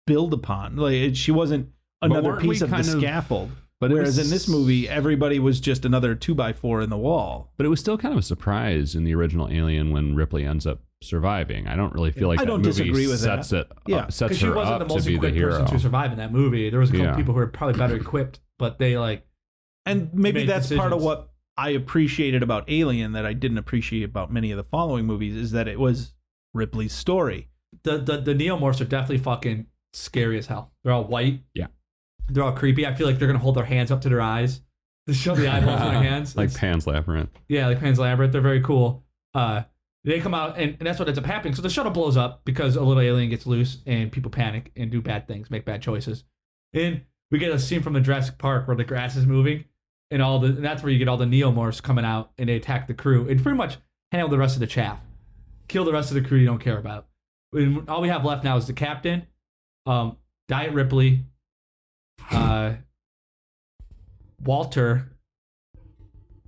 Speaker 1: build upon. Like she wasn't another piece of the scaffold.
Speaker 3: But
Speaker 1: whereas in this movie, everybody was just another 2x4 in the wall.
Speaker 3: But it was still kind of a surprise in the original Alien when Ripley ends up surviving. I don't really feel like
Speaker 1: I
Speaker 3: that
Speaker 1: don't
Speaker 3: movie
Speaker 1: disagree with
Speaker 3: sets
Speaker 1: that.
Speaker 3: sets
Speaker 2: she
Speaker 3: her
Speaker 2: wasn't
Speaker 3: up
Speaker 2: the most
Speaker 3: to be the
Speaker 2: equipped
Speaker 3: hero.
Speaker 2: person to survive in that movie. There was a couple
Speaker 3: Yeah.
Speaker 2: people who were probably better equipped, but they like.
Speaker 1: And maybe
Speaker 2: made
Speaker 1: that's part of
Speaker 2: decisions.
Speaker 1: what I appreciated about Alien that I didn't appreciate about many of the following movies is that it was Ripley's story.
Speaker 2: The neomorphs are definitely fucking scary as hell. They're all white.
Speaker 3: Yeah.
Speaker 2: They're all creepy. I feel like they're gonna hold their hands up to their eyes to show the eyeballs in their hands.
Speaker 3: Like
Speaker 2: It's-
Speaker 3: Pan's Labyrinth.
Speaker 2: Yeah, like Pan's Labyrinth. They're very cool. They come out, and that's what ends up happening. So the shuttle blows up because a little alien gets loose, and people panic and do bad things, make bad choices. And we get a scene from the Jurassic Park where the grass is moving, and that's where you get all the neomorphs coming out, and they attack the crew and pretty much handle the rest of the chaff, kill the rest of the crew you don't care about. And all we have left now is the captain, Diet Ripley, Walter,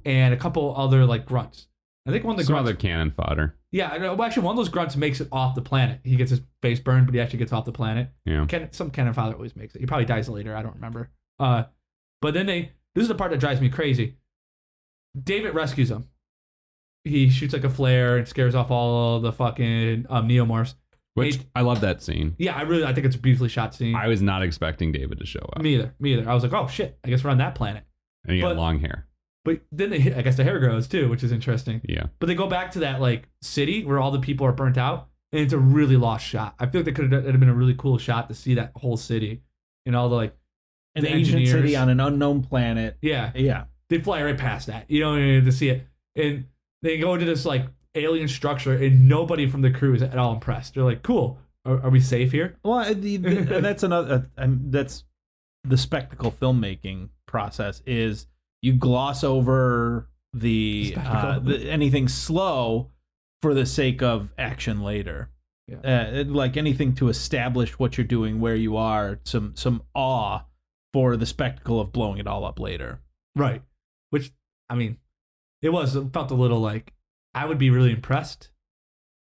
Speaker 2: and a couple other like grunts. I think one of the
Speaker 3: Some
Speaker 2: grunts.
Speaker 3: other cannon fodder.
Speaker 2: Yeah, well, actually, one of those grunts makes it off the planet. He gets his face burned, but he actually gets off the planet.
Speaker 3: Yeah.
Speaker 2: Some cannon father always makes it. He probably dies later. I don't remember. But then this is the part that drives me crazy. David rescues him. He shoots like a flare and scares off all the fucking neomorphs.
Speaker 3: Which I love that scene.
Speaker 2: Yeah, I think it's a beautifully shot scene.
Speaker 3: I was not expecting David to show up.
Speaker 2: Me either. I was like, oh shit, I guess we're on that planet.
Speaker 3: And he
Speaker 2: But-
Speaker 3: got long hair.
Speaker 2: But then I guess the hair grows too, which is interesting.
Speaker 3: Yeah.
Speaker 2: But they go back to that like city where all the people are burnt out, and it's a really lost shot. I feel like it'd have been a really cool shot to see that whole city and all the like
Speaker 1: An
Speaker 2: the
Speaker 1: ancient
Speaker 2: engineers.
Speaker 1: city on an unknown planet.
Speaker 2: Yeah,
Speaker 1: Yeah.
Speaker 2: they fly right past that. You don't even need to see it, and they go into this like alien structure, and nobody from the crew is at all impressed. They're like, "Cool, are we safe here?"
Speaker 1: Well, and that's another. That's the spectacle filmmaking process. Is you gloss over the anything slow for the sake of action later.
Speaker 2: Yeah.
Speaker 1: Like anything to establish what you're doing, where you are, some awe for the spectacle of blowing it all up later.
Speaker 2: Right. Which, I mean, it felt a little like, I would be really impressed.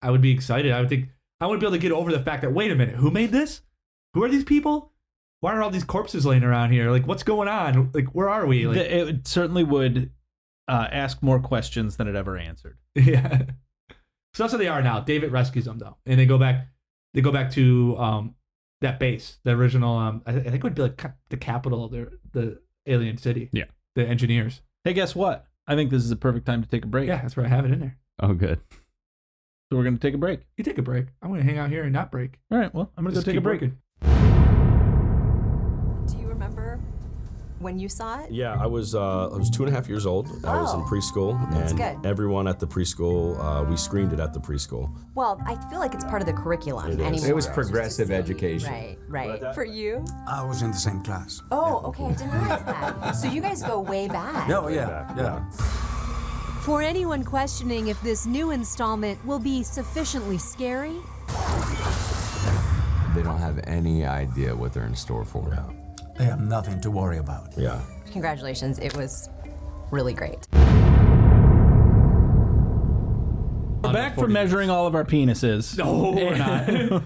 Speaker 2: I would be excited. I would think, I would be able to get over the fact that, wait a minute, who made this? Who are these people? Why are all these corpses laying around here? Like, what's going on? Like, where are we? Like,
Speaker 1: it certainly would ask more questions than it ever answered.
Speaker 2: Yeah. So that's what they are now. David rescues them, though. And they go back to that base, the original, I think it would be like the capital of the alien city.
Speaker 3: Yeah.
Speaker 2: The engineers.
Speaker 1: Hey, guess what? I think this is a perfect time to take a break.
Speaker 2: Yeah, that's where I have it in there.
Speaker 3: Oh, good.
Speaker 1: So we're going to take a break.
Speaker 2: You take a break. I'm going to hang out here and not break.
Speaker 1: All right, well, I'm going to go take a break.
Speaker 2: Working.
Speaker 4: Do you remember when you saw it?
Speaker 5: Yeah, I was 2.5 years old. I was in preschool,
Speaker 4: That's
Speaker 5: and
Speaker 4: good.
Speaker 5: everyone at the preschool, we screened it at the preschool.
Speaker 4: Well, I feel like it's part of the curriculum
Speaker 5: It is.
Speaker 4: anymore.
Speaker 6: It was progressive education.
Speaker 4: Right. For you?
Speaker 7: I was in the same class.
Speaker 4: Oh, okay, I didn't realize that. So you guys go way back.
Speaker 7: Oh, yeah.
Speaker 8: For anyone questioning if this new installment will be sufficiently scary,
Speaker 6: They don't have any idea what they're in store for.
Speaker 7: They have nothing to worry about.
Speaker 5: Yeah.
Speaker 4: Congratulations, it was really great.
Speaker 1: We're back from measuring all of our penises.
Speaker 2: No, we're not.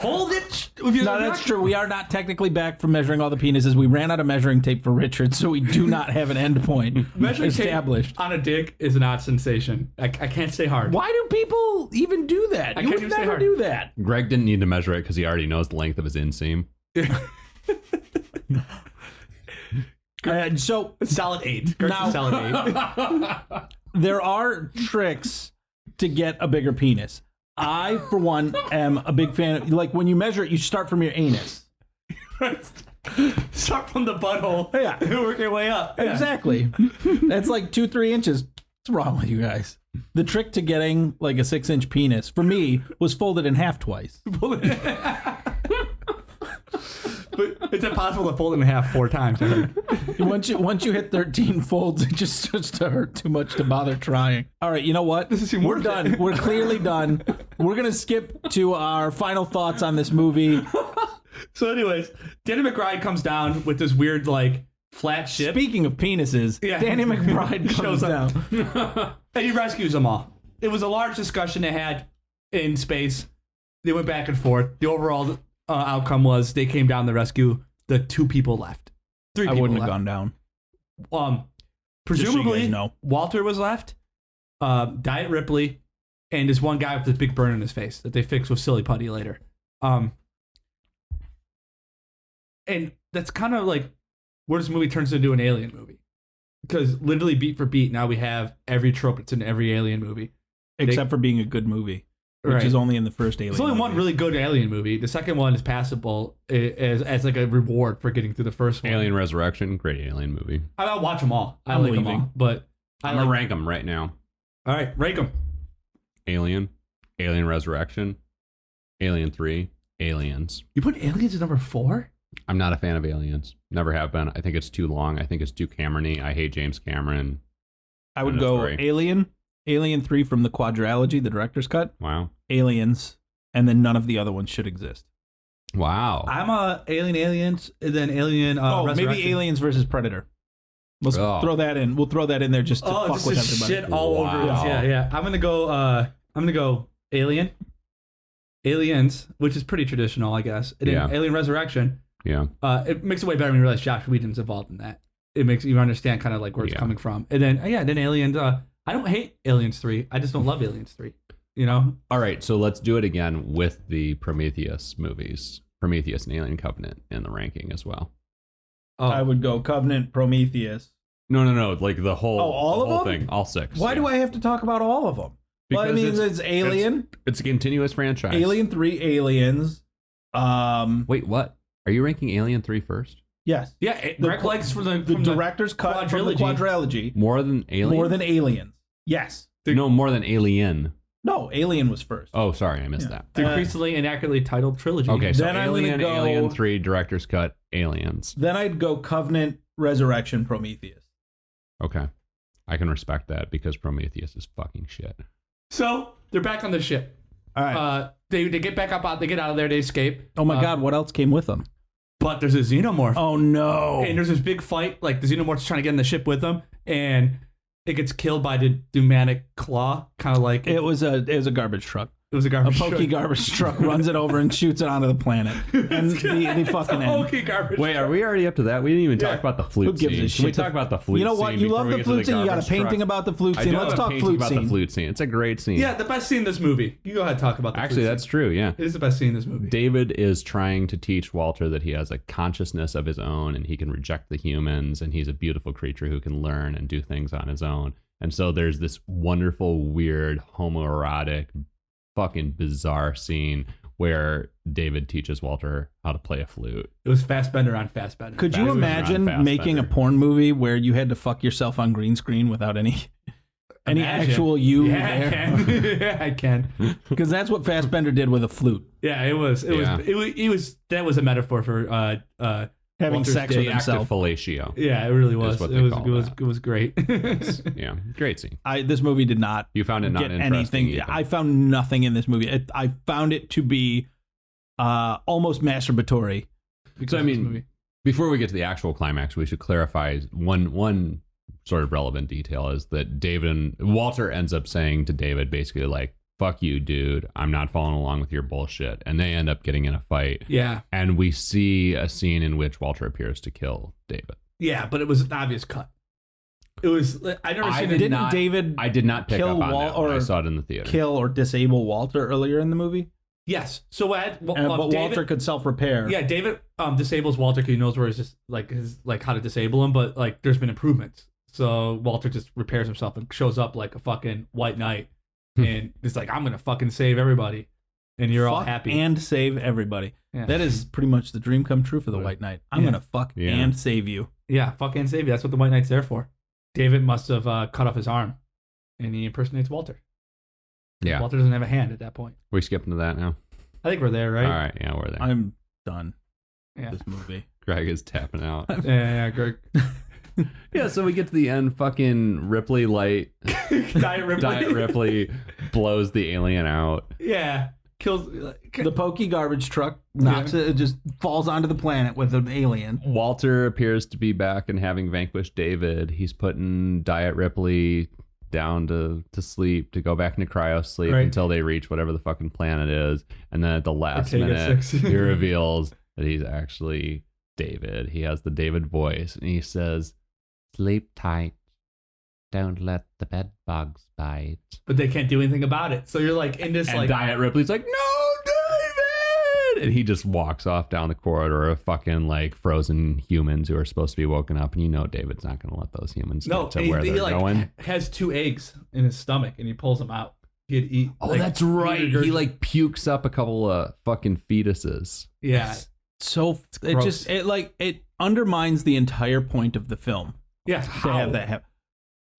Speaker 2: Hold it.
Speaker 1: No, that's true. We are not technically back from measuring all the penises. We ran out of measuring tape for Richard, so we do not have an end point
Speaker 2: Measuring tape
Speaker 1: established.
Speaker 2: on a dick is an odd sensation. I can't stay hard.
Speaker 1: Why do people even do that?
Speaker 2: I
Speaker 1: You
Speaker 2: can't
Speaker 1: would
Speaker 2: even say
Speaker 1: never
Speaker 2: hard.
Speaker 1: do that.
Speaker 3: Greg didn't need to measure it because he already knows the length of his inseam.
Speaker 1: So
Speaker 2: Solid 8. Greg's
Speaker 1: Now-
Speaker 2: a solid 8.
Speaker 1: there are tricks to get a bigger penis. I, for one, am a big fan of, like, when you measure it, you start from your anus.
Speaker 2: Start from the butthole.
Speaker 1: Yeah.
Speaker 2: And work your way up. Yeah.
Speaker 1: Exactly. That's like 2-3 inches. What's wrong with you guys? The trick to getting like a 6-inch penis for me was folded in half twice.
Speaker 2: But it's impossible to fold it in half 4 times. I heard.
Speaker 1: Once you hit 13 folds, it just starts to hurt too much to bother trying. All right, you know what?
Speaker 2: This is even
Speaker 1: We're
Speaker 2: worse.
Speaker 1: done. We're clearly done. We're gonna skip to our final thoughts on this movie.
Speaker 2: So, anyways, Danny McBride comes down with this weird, like, flat ship.
Speaker 1: Speaking of penises,
Speaker 2: Yeah.
Speaker 1: Danny McBride comes
Speaker 2: Shows up.
Speaker 1: down.
Speaker 2: And he rescues them all. It was a large discussion they had in space. They went back and forth. The overall outcome was they came down to rescue the 2 people left. 3
Speaker 1: I
Speaker 2: people
Speaker 1: wouldn't have
Speaker 2: left.
Speaker 1: gone down.
Speaker 2: Presumably,
Speaker 1: Just so you guys know.
Speaker 2: Walter was left, Diet Ripley, and this one guy with this big burn in his face that they fixed with silly putty later. And that's kind of like where this movie turns into an alien movie. Because literally beat for beat, now we have every trope that's in every alien movie.
Speaker 1: Except for being a good movie, which
Speaker 2: Right.
Speaker 1: is only in the first Alien.
Speaker 2: There's only one
Speaker 1: movie.
Speaker 2: really good alien movie. The second one is passable as like a reward for getting through the first one.
Speaker 3: Alien Resurrection, great alien movie.
Speaker 2: I'll watch them all. I
Speaker 1: I'm
Speaker 2: like them
Speaker 1: leaving.
Speaker 2: all. But
Speaker 3: I'm gonna rank them right now.
Speaker 2: All right, rank them.
Speaker 3: Alien, Alien Resurrection, Alien 3, Aliens.
Speaker 2: You put Aliens at number 4?
Speaker 3: I'm not a fan of Aliens. Never have been. I think it's too long. I think it's too Cameron-y. I hate James Cameron.
Speaker 1: I would
Speaker 3: End of
Speaker 1: go
Speaker 3: story.
Speaker 1: Alien 3 from the quadrilogy, the director's cut,
Speaker 3: Wow.
Speaker 1: Aliens, and then none of the other ones should exist.
Speaker 3: Wow.
Speaker 2: I'm Aliens, and then Alien.
Speaker 1: Maybe
Speaker 2: Resurrection.
Speaker 1: Aliens versus Predator. Let's
Speaker 3: Oh.
Speaker 1: throw that in. We'll throw that in there just to fuck
Speaker 2: just
Speaker 1: with
Speaker 2: to
Speaker 1: everybody.
Speaker 2: shit all over
Speaker 3: Wow.
Speaker 2: us. Yeah. I'm gonna go Alien, Aliens, which is pretty traditional, I guess. And then
Speaker 3: Yeah.
Speaker 2: Alien Resurrection.
Speaker 3: Yeah.
Speaker 2: It makes it way better when you realize Josh Whedon's involved in that. It makes you understand kind of like where it's
Speaker 3: Yeah.
Speaker 2: coming from. And then then Aliens. I don't hate Aliens 3. I just don't love Aliens 3. You know?
Speaker 3: All right. So let's do it again with the Prometheus movies. Prometheus and Alien Covenant in the ranking as well.
Speaker 1: I would go Covenant, Prometheus.
Speaker 3: No. Like the whole,
Speaker 1: all
Speaker 3: the
Speaker 1: of
Speaker 3: whole
Speaker 1: them?
Speaker 3: thing. All 6.
Speaker 1: Why do I have to talk about all of them? Well, I
Speaker 3: Because
Speaker 1: mean, it's Alien,
Speaker 3: It's a continuous franchise.
Speaker 1: Alien 3, Aliens.
Speaker 3: Wait, what? Are you ranking Alien 3 first?
Speaker 1: Yes.
Speaker 2: Yeah,
Speaker 1: The
Speaker 2: Greg likes from the
Speaker 1: director's cut from the quadrilogy
Speaker 3: More than Alien?
Speaker 1: more than Aliens. Yes.
Speaker 3: No, more than Alien.
Speaker 1: No, Alien was first.
Speaker 3: Oh, sorry. I missed that.
Speaker 2: the increasingly inaccurately titled trilogy.
Speaker 3: Okay, so
Speaker 1: Then I'm gonna
Speaker 3: Alien,
Speaker 1: go-
Speaker 3: Alien 3, director's cut, Aliens.
Speaker 1: Then I'd go Covenant, Resurrection, Prometheus.
Speaker 3: Okay. I can respect that because Prometheus is fucking shit.
Speaker 2: So they're back on the ship.
Speaker 1: All right.
Speaker 2: They get back up out. They get out of there. They escape.
Speaker 1: Oh my God, what else came with them?
Speaker 2: but there's a xenomorph.
Speaker 1: Oh no!
Speaker 2: And there's this big fight. Like the xenomorph's trying to get in the ship with them, and it gets killed by the Dumanic claw. Kind of like
Speaker 1: It was a garbage truck.
Speaker 2: It was a
Speaker 1: A
Speaker 2: garbage
Speaker 1: pokey
Speaker 2: truck.
Speaker 1: garbage truck runs it over and shoots it onto the planet. And the fucking end.
Speaker 2: Pokey garbage.
Speaker 3: Wait, are we already up to that? We didn't even talk
Speaker 2: Yeah.
Speaker 3: about the flute
Speaker 1: Who gives
Speaker 3: scene.
Speaker 1: a
Speaker 3: Can we
Speaker 1: shit?
Speaker 3: talk about the flute scene?
Speaker 1: You know what? You
Speaker 3: before
Speaker 1: love
Speaker 3: we
Speaker 1: the
Speaker 3: get to
Speaker 1: flute scene. You got a
Speaker 3: garbage
Speaker 1: painting
Speaker 3: truck?
Speaker 1: about the flute
Speaker 3: I
Speaker 1: scene.
Speaker 3: do
Speaker 1: Let's
Speaker 3: have a
Speaker 1: talk
Speaker 3: painting
Speaker 1: flute
Speaker 3: about
Speaker 1: scene.
Speaker 3: the flute scene. It's a great scene.
Speaker 2: Yeah, the best scene in this movie. You go ahead and talk about the
Speaker 3: Actually,
Speaker 2: flute
Speaker 3: that's
Speaker 2: scene.
Speaker 3: true. Yeah.
Speaker 2: It is the best scene in this movie.
Speaker 3: David is trying to teach Walter that he has a consciousness of his own and he can reject the humans and he's a beautiful creature who can learn and do things on his own. And so there's this wonderful, weird, homoerotic, fucking bizarre scene where David teaches Walter how to play a flute.
Speaker 2: It was Fassbender on Fassbender.
Speaker 1: Could you
Speaker 3: Fassbender on
Speaker 1: imagine
Speaker 3: Fassbender.
Speaker 1: making a porn movie where you had to fuck yourself on green screen without any
Speaker 2: Imagine.
Speaker 1: actual you
Speaker 2: Yeah, I
Speaker 1: there?
Speaker 2: can. Yeah, I can.
Speaker 1: Because that's what Fassbender did with a flute.
Speaker 2: Yeah, it was. That was a metaphor for
Speaker 1: Having
Speaker 2: Walter's
Speaker 1: sex
Speaker 2: day
Speaker 1: with
Speaker 3: The act of
Speaker 1: himself.
Speaker 3: fellatio.
Speaker 2: Yeah, it really was.
Speaker 3: what
Speaker 2: It
Speaker 3: they
Speaker 2: was.
Speaker 3: call
Speaker 2: It was.
Speaker 3: that.
Speaker 2: It was great.
Speaker 3: Yeah, great scene.
Speaker 1: This movie did not
Speaker 3: You found it not
Speaker 1: get
Speaker 3: interesting.
Speaker 1: anything.
Speaker 3: Ethan.
Speaker 1: I found nothing in this movie. I found it to be almost masturbatory.
Speaker 2: because
Speaker 3: So, I
Speaker 2: of this
Speaker 3: mean,
Speaker 2: movie.
Speaker 3: Before we get to the actual climax, we should clarify one sort of relevant detail is that Walter ends up saying to David basically like, fuck you, dude. I'm not following along with your bullshit. And they end up getting in a fight.
Speaker 2: Yeah,
Speaker 3: And we see a scene in which Walter appears to kill David.
Speaker 2: yeah, but it was an obvious cut. It was. I never
Speaker 3: I
Speaker 2: seen
Speaker 3: did
Speaker 2: it.
Speaker 1: Didn't
Speaker 3: not-
Speaker 1: David
Speaker 3: I did not pick
Speaker 1: kill
Speaker 3: up on
Speaker 1: Wal-
Speaker 3: that when I
Speaker 1: or
Speaker 3: saw it in the theater.
Speaker 1: kill or disable Walter earlier in the movie?
Speaker 2: Yes. So what?
Speaker 1: But
Speaker 2: David,
Speaker 1: Walter could self-repair.
Speaker 2: Yeah, David disables Walter because he knows where his how to disable him, but like there's been improvements. So Walter just repairs himself and shows up like a fucking white knight, and it's like I'm gonna fucking save everybody, and you're all
Speaker 1: Fuck
Speaker 2: happy.
Speaker 1: and save everybody.
Speaker 2: Yeah.
Speaker 1: That is pretty much the dream come true for the White Knight. I'm
Speaker 2: Yeah.
Speaker 1: gonna fuck
Speaker 3: Yeah.
Speaker 1: and save you.
Speaker 2: Yeah, fuck and save you. That's what the white knight's there for. David must have cut off his arm, and he impersonates Walter.
Speaker 3: Yeah.
Speaker 2: Walter doesn't have a hand at that point.
Speaker 3: We skipping to that now.
Speaker 2: I think we're there, right?
Speaker 3: All right. Yeah, we're there.
Speaker 1: I'm done.
Speaker 2: Yeah.
Speaker 1: This movie.
Speaker 3: Greg is tapping out.
Speaker 2: Yeah, Greg.
Speaker 3: Yeah, so we get to the end. Fucking Ripley light.
Speaker 2: Diet Ripley.
Speaker 3: Diet Ripley blows the alien out.
Speaker 2: Yeah, kills.
Speaker 1: The pokey garbage truck knocks it just falls onto the planet with an alien.
Speaker 3: Walter appears to be back and having vanquished David. He's putting Diet Ripley down to sleep, to go back into cryo sleep
Speaker 2: Right.
Speaker 3: until they reach whatever the fucking planet is. And then at the last
Speaker 2: Ortega
Speaker 3: minute,
Speaker 2: 6.
Speaker 3: he reveals that he's actually David. He has the David voice. And he says, "Sleep tight. Don't let the bed bugs bite."
Speaker 2: But they can't do anything about it. So you're like in this
Speaker 3: And
Speaker 2: like
Speaker 3: Diet Ripley's like, "No, David!" And he just walks off down the corridor of fucking like frozen humans who are supposed to be woken up. And you know David's not going to let those humans
Speaker 2: no.
Speaker 3: get to
Speaker 2: and
Speaker 3: where
Speaker 2: he
Speaker 3: they're
Speaker 2: like
Speaker 3: going.
Speaker 2: has 2 eggs in his stomach and he pulls them out. He'd eat.
Speaker 3: Oh,
Speaker 2: like,
Speaker 3: that's right.
Speaker 2: regurg-
Speaker 3: He like pukes up a couple of fucking fetuses.
Speaker 2: yeah
Speaker 1: So it
Speaker 2: gross.
Speaker 1: just it undermines the entire point of the film
Speaker 2: yeah.
Speaker 1: to
Speaker 2: How?
Speaker 1: have that happen.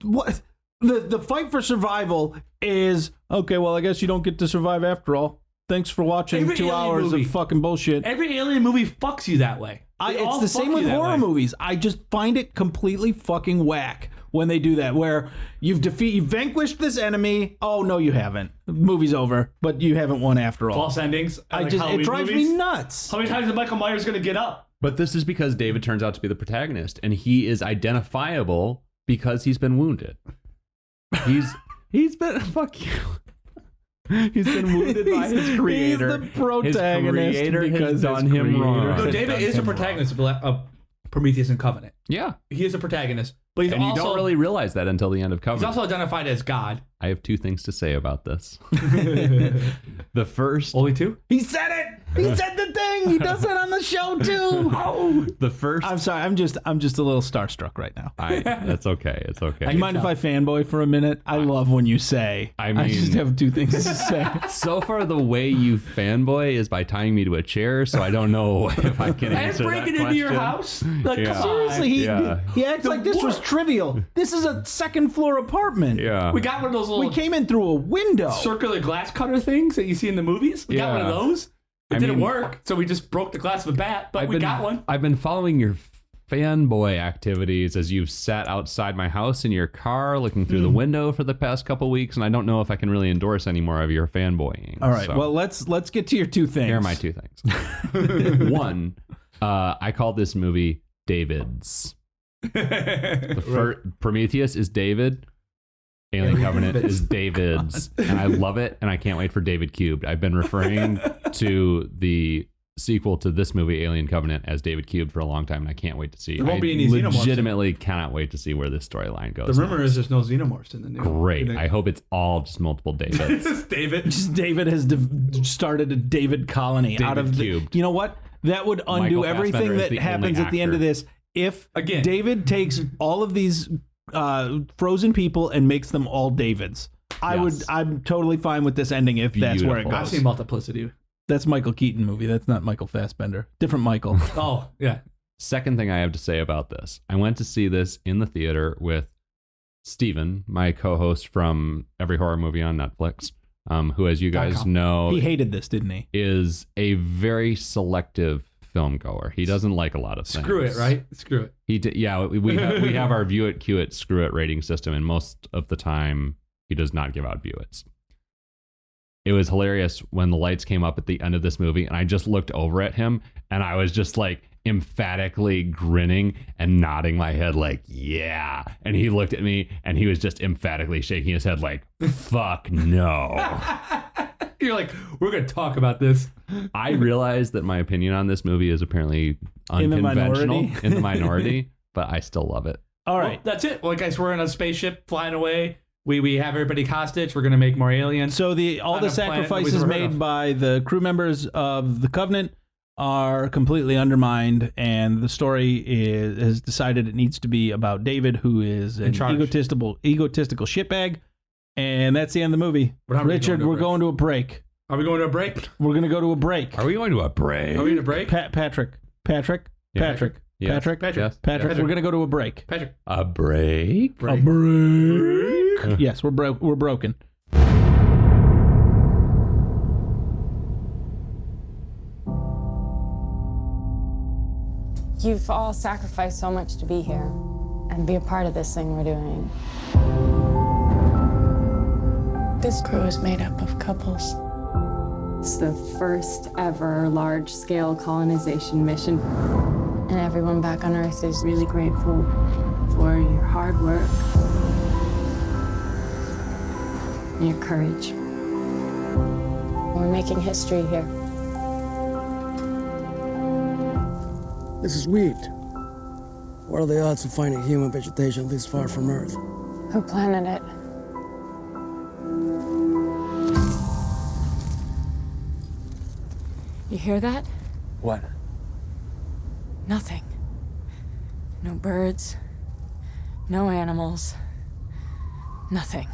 Speaker 1: What the fight for survival is okay. Well, I guess you don't get to survive after all. Thanks for watching
Speaker 2: Every
Speaker 1: 2
Speaker 2: alien
Speaker 1: hours
Speaker 2: movie.
Speaker 1: of fucking bullshit.
Speaker 2: Every alien movie fucks you that way. They
Speaker 1: It's
Speaker 2: all
Speaker 1: the
Speaker 2: fuck
Speaker 1: same
Speaker 2: you
Speaker 1: with
Speaker 2: that
Speaker 1: horror
Speaker 2: way.
Speaker 1: movies. I just find it completely fucking whack when they do that, where you've vanquished this enemy. Oh no, you haven't. The movie's over, but you haven't won after all.
Speaker 2: False endings. Like
Speaker 1: it
Speaker 2: Halloween
Speaker 1: drives
Speaker 2: movies.
Speaker 1: me nuts.
Speaker 2: How many times is Michael Myers gonna get up?
Speaker 3: But this is because David turns out to be the protagonist, and he is identifiable because he's been wounded. He's been fuck you. He's been wounded by his creator.
Speaker 1: He's the protagonist
Speaker 3: His creator
Speaker 1: because
Speaker 3: has
Speaker 1: his
Speaker 3: done him
Speaker 1: creator
Speaker 3: wrong.
Speaker 2: No,
Speaker 1: has
Speaker 2: David
Speaker 1: done
Speaker 2: is a
Speaker 1: him wrong.
Speaker 2: protagonist of Prometheus and Covenant.
Speaker 3: Yeah,
Speaker 2: He is a protagonist, but he's
Speaker 3: and
Speaker 2: also
Speaker 3: you don't really realize that until the end of
Speaker 2: he's
Speaker 3: Covenant.
Speaker 2: also identified as God.
Speaker 3: I have 2 things to say about this. The first,
Speaker 2: Only 2.
Speaker 1: He said it. He said the thing. He does it on the show too. Oh,
Speaker 3: the first.
Speaker 1: I'm sorry. I'm just a little starstruck right now.
Speaker 3: That's okay. It's okay.
Speaker 1: Do you mind if I fanboy for a minute? I love when you say.
Speaker 3: I
Speaker 1: I just
Speaker 3: mean-
Speaker 1: have 2 things to say.
Speaker 3: So far, the way you fanboy is by tying me to a chair, so I don't know if I can
Speaker 2: And
Speaker 3: answer
Speaker 2: breaking
Speaker 3: that
Speaker 2: into your
Speaker 3: question.
Speaker 2: house. Like,
Speaker 3: Yeah.
Speaker 2: come on.
Speaker 1: Seriously,
Speaker 3: Yeah.
Speaker 1: he acts like this was trivial. This is a 2nd floor apartment.
Speaker 3: Yeah.
Speaker 2: We got one of those little
Speaker 1: We came in through a window.
Speaker 2: circular glass cutter things that you see in the movies. We got one of
Speaker 3: Yeah.
Speaker 2: those. It
Speaker 3: I
Speaker 2: didn't
Speaker 3: mean-
Speaker 2: work, so we just broke the glass with a bat, but we got one.
Speaker 3: I've been following your fanboy activities as you've sat outside my house in your car looking through the window for the past couple weeks, and I don't know if I can really endorse any more of your fanboying.
Speaker 1: All right.
Speaker 3: So
Speaker 1: Well, let's get to your 2 things.
Speaker 3: here are my 2 things. One, I call this movie David's. Prometheus is David. Alien Covenant is David's. And I love it. And I can't wait for David Cubed. I've been referring to the sequel to this movie, Alien Covenant, as David Cubed for a long time. And I can't wait to see.
Speaker 2: There won't be any
Speaker 3: I
Speaker 2: xenomorphs.
Speaker 3: legitimately cannot wait to see where this storyline goes.
Speaker 2: The rumor is there's no xenomorphs in the new.
Speaker 3: Great. I hope it's all just multiple Davids.
Speaker 2: It's David.
Speaker 1: Just David has started a David colony out of the.
Speaker 3: Cubed.
Speaker 1: You know what? That would undo
Speaker 3: Michael
Speaker 1: everything
Speaker 3: Fassbender is
Speaker 1: that
Speaker 3: the
Speaker 1: happens
Speaker 3: only
Speaker 1: at the end of
Speaker 3: actor.
Speaker 1: this. If
Speaker 2: Again.
Speaker 1: David takes all of these frozen people and makes them all Davids, I'm totally fine with this ending if that's where it
Speaker 3: Beautiful.
Speaker 2: I've
Speaker 1: goes.
Speaker 2: seen Multiplicity.
Speaker 1: That's Michael Keaton movie. That's not Michael Fassbender. Different Michael.
Speaker 2: Oh, yeah.
Speaker 3: Second thing I have to say about this, I went to see this in the theater with Steven, my co-host from Every Horror Movie on Netflix, who, as you guys know,
Speaker 1: He hated this, didn't he?
Speaker 3: is a very selective film goer. He doesn't like a lot of things.
Speaker 2: Screw it, right? Screw it.
Speaker 3: We have our View It, Cue It, Screw It rating system, and most of the time he does not give out View It's. It was hilarious when the lights came up at the end of this movie, and I just looked over at him, and I was just like emphatically grinning and nodding my head like, yeah. And he looked at me, and he was just emphatically shaking his head like, fuck no.
Speaker 2: You're like, we're going to talk about this.
Speaker 3: I realize that my opinion on this movie is apparently
Speaker 1: In the
Speaker 3: unconventional,
Speaker 1: minority.
Speaker 3: in the minority, but I still love it.
Speaker 1: All
Speaker 2: Well,
Speaker 1: right.
Speaker 2: that's it. Well, guys, we're in a spaceship flying away. We have everybody hostage. We're going to make more aliens.
Speaker 1: So all
Speaker 2: On
Speaker 1: the
Speaker 2: a planet
Speaker 1: sacrifices
Speaker 2: nobody's ever heard
Speaker 1: made
Speaker 2: of.
Speaker 1: by the crew members of the Covenant are completely undermined, and the story has decided it needs to be about David, who is an
Speaker 2: charge.
Speaker 1: egotistical shitbag, and that's the end of the movie.
Speaker 2: We're not really
Speaker 1: Richard,
Speaker 2: going to a
Speaker 1: we're
Speaker 2: break.
Speaker 1: going to a break.
Speaker 2: Are we going to a break?
Speaker 1: We're going to go to a break.
Speaker 3: Are we going to a break?
Speaker 2: Are we in a break?
Speaker 1: Patrick,
Speaker 3: Yeah.
Speaker 1: Patrick,
Speaker 3: Yes.
Speaker 2: Patrick.
Speaker 3: Yes.
Speaker 1: Patrick. We're going to go to a break.
Speaker 2: Patrick.
Speaker 3: A break?
Speaker 1: A break. Yes, we're broken.
Speaker 9: You've all sacrificed so much to be here and be a part of this thing we're doing. This crew is made up of couples.
Speaker 10: It's the first ever large-scale colonization mission.
Speaker 9: And everyone back on Earth is
Speaker 10: Really grateful for your hard work, and your courage.
Speaker 9: we're making history here.
Speaker 11: This is wheat. What are the odds of finding human vegetation this far from Earth?
Speaker 9: Who planted it? You hear that?
Speaker 11: What?
Speaker 9: Nothing. No birds. No animals. Nothing.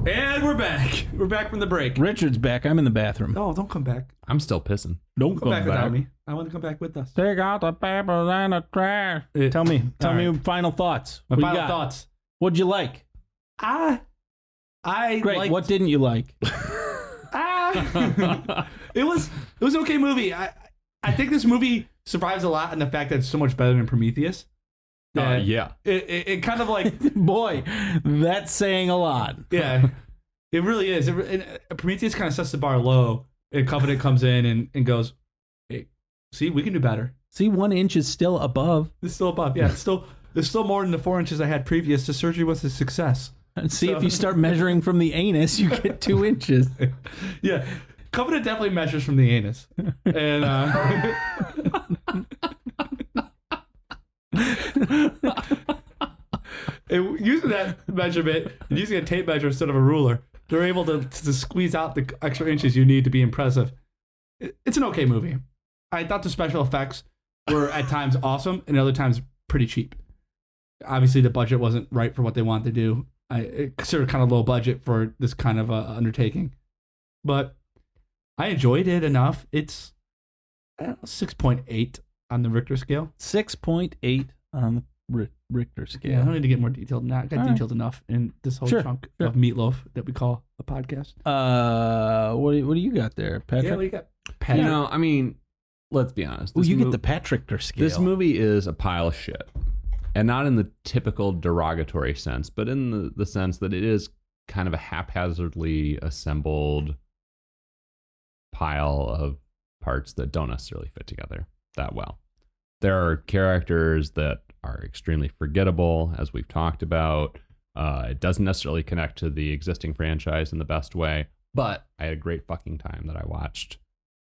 Speaker 2: And we're back. We're back from the break.
Speaker 1: Richard's back. I'm in the bathroom.
Speaker 2: No, don't come back.
Speaker 3: I'm still pissing.
Speaker 1: Don't
Speaker 2: Come back without me. I want to come back with us.
Speaker 1: Take out the papers and the trash. Tell me
Speaker 2: All right.
Speaker 1: final thoughts.
Speaker 2: My
Speaker 1: What you
Speaker 2: final
Speaker 1: got?
Speaker 2: thoughts.
Speaker 1: What'd you like?
Speaker 2: I
Speaker 1: Great.
Speaker 2: liked-
Speaker 1: What didn't you like?
Speaker 2: it was an okay movie. I think this movie survives a lot in the fact that it's so much better than Prometheus. That
Speaker 3: Yeah.
Speaker 2: It kind of like
Speaker 1: Boy, that's saying a lot.
Speaker 2: yeah, it really is. Prometheus kind of sets the bar low, and Covenant comes in and goes, "Hey, see, we can do better.
Speaker 1: See, 1 inch is still above.
Speaker 2: It's still above. Yeah, it's still more than the 4 inches I had previous. The surgery was a success.
Speaker 1: And see, if you start measuring from the anus, you get 2 inches.
Speaker 2: Yeah, Covenant definitely measures from the anus, and using that measurement and using a tape measure instead of a ruler, they're able to squeeze out the extra inches you need to be impressive. It's an okay movie. I thought the special effects were at times awesome and other times pretty cheap. Obviously, the budget wasn't right for what they wanted to do. I consider kind of low budget for this kind of undertaking, but I enjoyed it enough. It's 6.8 on the Richter scale.
Speaker 1: 6.8 on the Richter scale.
Speaker 2: Yeah, I don't need to get more detailed than that. I got
Speaker 1: All right.
Speaker 2: detailed enough in this whole
Speaker 1: Sure,
Speaker 2: chunk
Speaker 1: sure.
Speaker 2: of meatloaf that we call a podcast.
Speaker 1: What do you got there, Patrick?
Speaker 2: Yeah, we got
Speaker 3: You know, I mean, let's be honest.
Speaker 1: Well,
Speaker 3: This
Speaker 1: you get
Speaker 3: mo-
Speaker 1: the Patrick Richter scale.
Speaker 3: This movie is a pile of shit. And not in the typical derogatory sense, but in the sense that it is kind of a haphazardly assembled pile of parts that don't necessarily fit together that well. There are characters that are extremely forgettable, as we've talked about. It doesn't necessarily connect to the existing franchise in the best way, but I had a great fucking time that I watched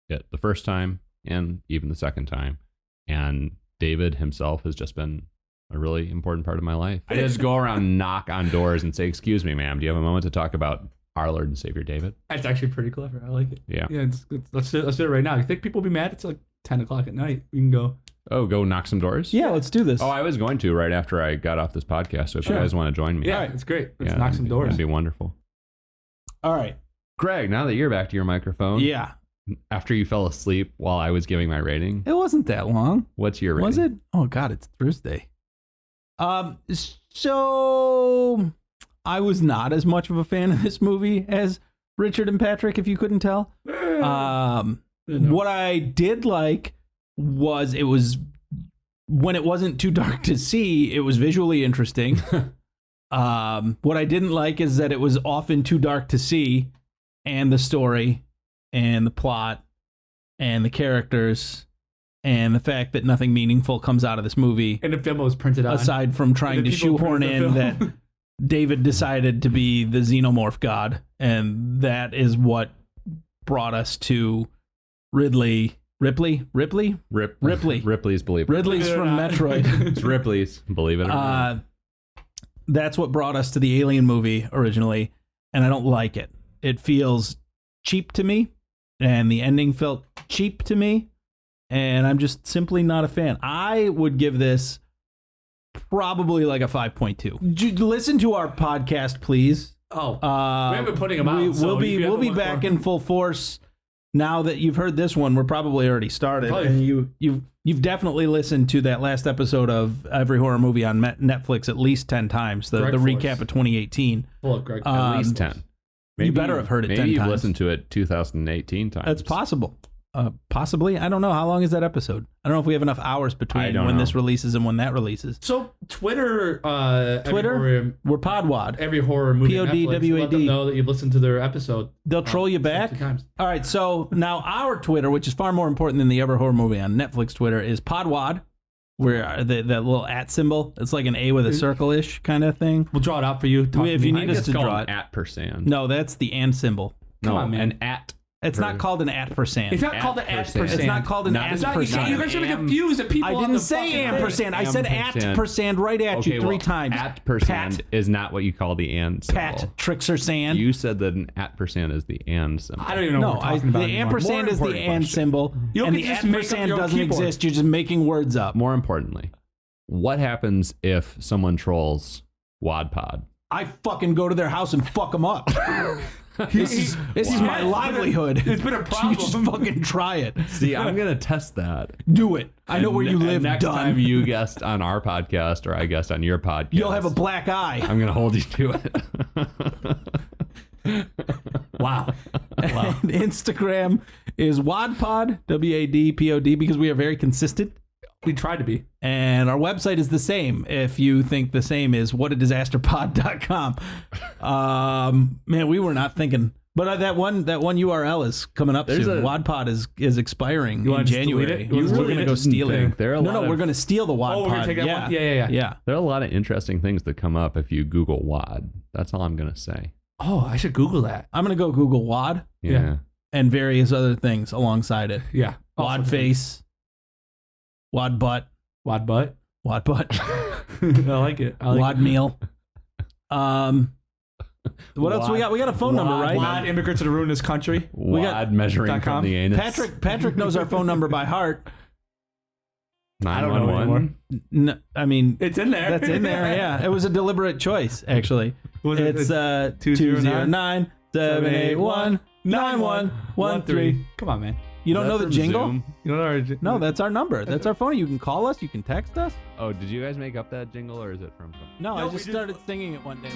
Speaker 3: it the first time and even the second time. And David himself has just been a really important part of my life. I just go around and knock on doors and say, "Excuse me, ma'am, do you have a moment to talk about our Lord and Savior David?"
Speaker 2: That's actually pretty clever. I like it.
Speaker 3: Yeah.
Speaker 2: Yeah. Let's do it right now. You think people will be mad? It's like 10 o'clock at night. We can go.
Speaker 3: Oh, go knock some doors?
Speaker 1: Yeah, let's do this.
Speaker 3: Oh, I was going to right after I got off this podcast. So if you guys want to join me.
Speaker 2: Yeah, it's great. Let's knock some doors.
Speaker 3: That'd be wonderful.
Speaker 1: All right.
Speaker 3: Greg, now that you're back to your microphone.
Speaker 1: Yeah.
Speaker 3: After you fell asleep while I was giving my rating.
Speaker 1: It wasn't that long.
Speaker 3: What's your rating?
Speaker 1: Was it? Oh God, it's Thursday. So I was not as much of a fan of this movie as Richard and Patrick, if you couldn't tell. What I did like was it was when it wasn't too dark to see, it was visually interesting. What I didn't like is that it was often too dark to see, and the story and the plot and the characters and the fact that nothing meaningful comes out of this movie.
Speaker 2: And the film was printed on.
Speaker 1: Aside from trying to shoehorn in that David decided to be the xenomorph god, and that is what brought us to Ripley's Believe It or
Speaker 3: Ridley's
Speaker 1: from Metroid.
Speaker 3: It's Ripley's Believe It or Not.
Speaker 1: That's what brought us to the Alien movie originally, and I don't like it. It feels cheap to me, and the ending felt cheap to me, and I'm just simply not a fan. I would give this probably like a 5.2. Listen to our podcast, please.
Speaker 2: Oh, we haven't been putting them out.
Speaker 1: We'll be back in full force. Now that you've heard this one, we're probably already started. And you've definitely listened to that last episode of Every Horror Movie on Netflix at least 10 times, the recap of 2018.
Speaker 2: Full of Greg.
Speaker 3: At least 10.
Speaker 1: You better have heard it 10 times.
Speaker 3: Maybe you've listened to it 2018 times.
Speaker 1: That's possible. Possibly. I don't know. How long is that episode? I don't know if we have enough hours between when this releases and when that releases.
Speaker 2: So Twitter,
Speaker 1: we're Podwad.
Speaker 2: Every Horror Movie on Netflix. Let them know that you've listened to their episode.
Speaker 1: They'll troll you back. All right. So now our Twitter, which is far more important than the Every Horror Movie on Netflix Twitter, is Podwad. Where the little at symbol, it's like an A with a circle-ish kind of thing.
Speaker 2: We'll draw it out for you.
Speaker 1: If you need us to draw it.
Speaker 3: At %.
Speaker 1: No, that's the and symbol.
Speaker 3: Come on, man. An at.
Speaker 1: It's not called an at %.
Speaker 2: It's not called an at %.
Speaker 1: It's not called an at %.
Speaker 2: You guys are confused at people.
Speaker 1: I didn't say ampersand. I said at % right at you 3 times.
Speaker 3: At % is not what you call the and symbol.
Speaker 1: Pat Trickster Sand.
Speaker 3: You said that an at % is the and symbol.
Speaker 2: I don't even know what we're talking about.
Speaker 1: The ampersand is the and symbol, and the at % doesn't exist. You're just making words up.
Speaker 3: More importantly, what happens if someone trolls WadPod?
Speaker 1: I fucking go to their house and fuck them up. This is my livelihood.
Speaker 2: It's been a problem.
Speaker 1: You just fucking try it.
Speaker 3: See, I'm gonna test that.
Speaker 1: Do it. I know where you live.
Speaker 3: Next time you guest on our podcast or I guest on your podcast,
Speaker 1: you'll have a black eye.
Speaker 3: I'm gonna hold you to it.
Speaker 2: Wow.
Speaker 1: And Instagram is WADPOD, WADPOD, because we are very consistent.
Speaker 2: We try to be.
Speaker 1: And our website is the same. If you think the same is whatadisasterpod.com. Man, we were not thinking. But that one URL is coming up soon. WADPod is expiring in January. We're going to go steal it.
Speaker 3: We're
Speaker 1: going to steal the WADPod.
Speaker 2: Oh, we're going to take that one? Yeah.
Speaker 3: There are a lot of interesting things that come up if you Google WAD. That's all I'm going to say.
Speaker 2: Oh, I should Google that.
Speaker 1: I'm going to go Google WAD.
Speaker 3: Yeah.
Speaker 1: And various other things alongside it.
Speaker 2: Yeah.
Speaker 1: WAD face. WAD butt.
Speaker 2: WAD butt.
Speaker 1: WAD butt.
Speaker 2: I like it.
Speaker 1: WAD meal. What else we got? We got a phone number, right?
Speaker 2: WAD immigrant to the ruin of this country.
Speaker 3: WAD measuring from the anus.
Speaker 1: Patrick knows our phone number by heart.
Speaker 3: 911.
Speaker 1: No, I mean,
Speaker 2: it's in there.
Speaker 1: That's in there. Yeah, it was a deliberate choice, actually. It's 209-781-9113.
Speaker 2: Come on, man.
Speaker 1: You don't know the jingle?
Speaker 3: Zoom?
Speaker 2: You don't know
Speaker 1: No, that's our number. That's our phone. You can call us. You can text us.
Speaker 3: Oh, did you guys make up that jingle or is it from?
Speaker 1: No, I just started singing it one day.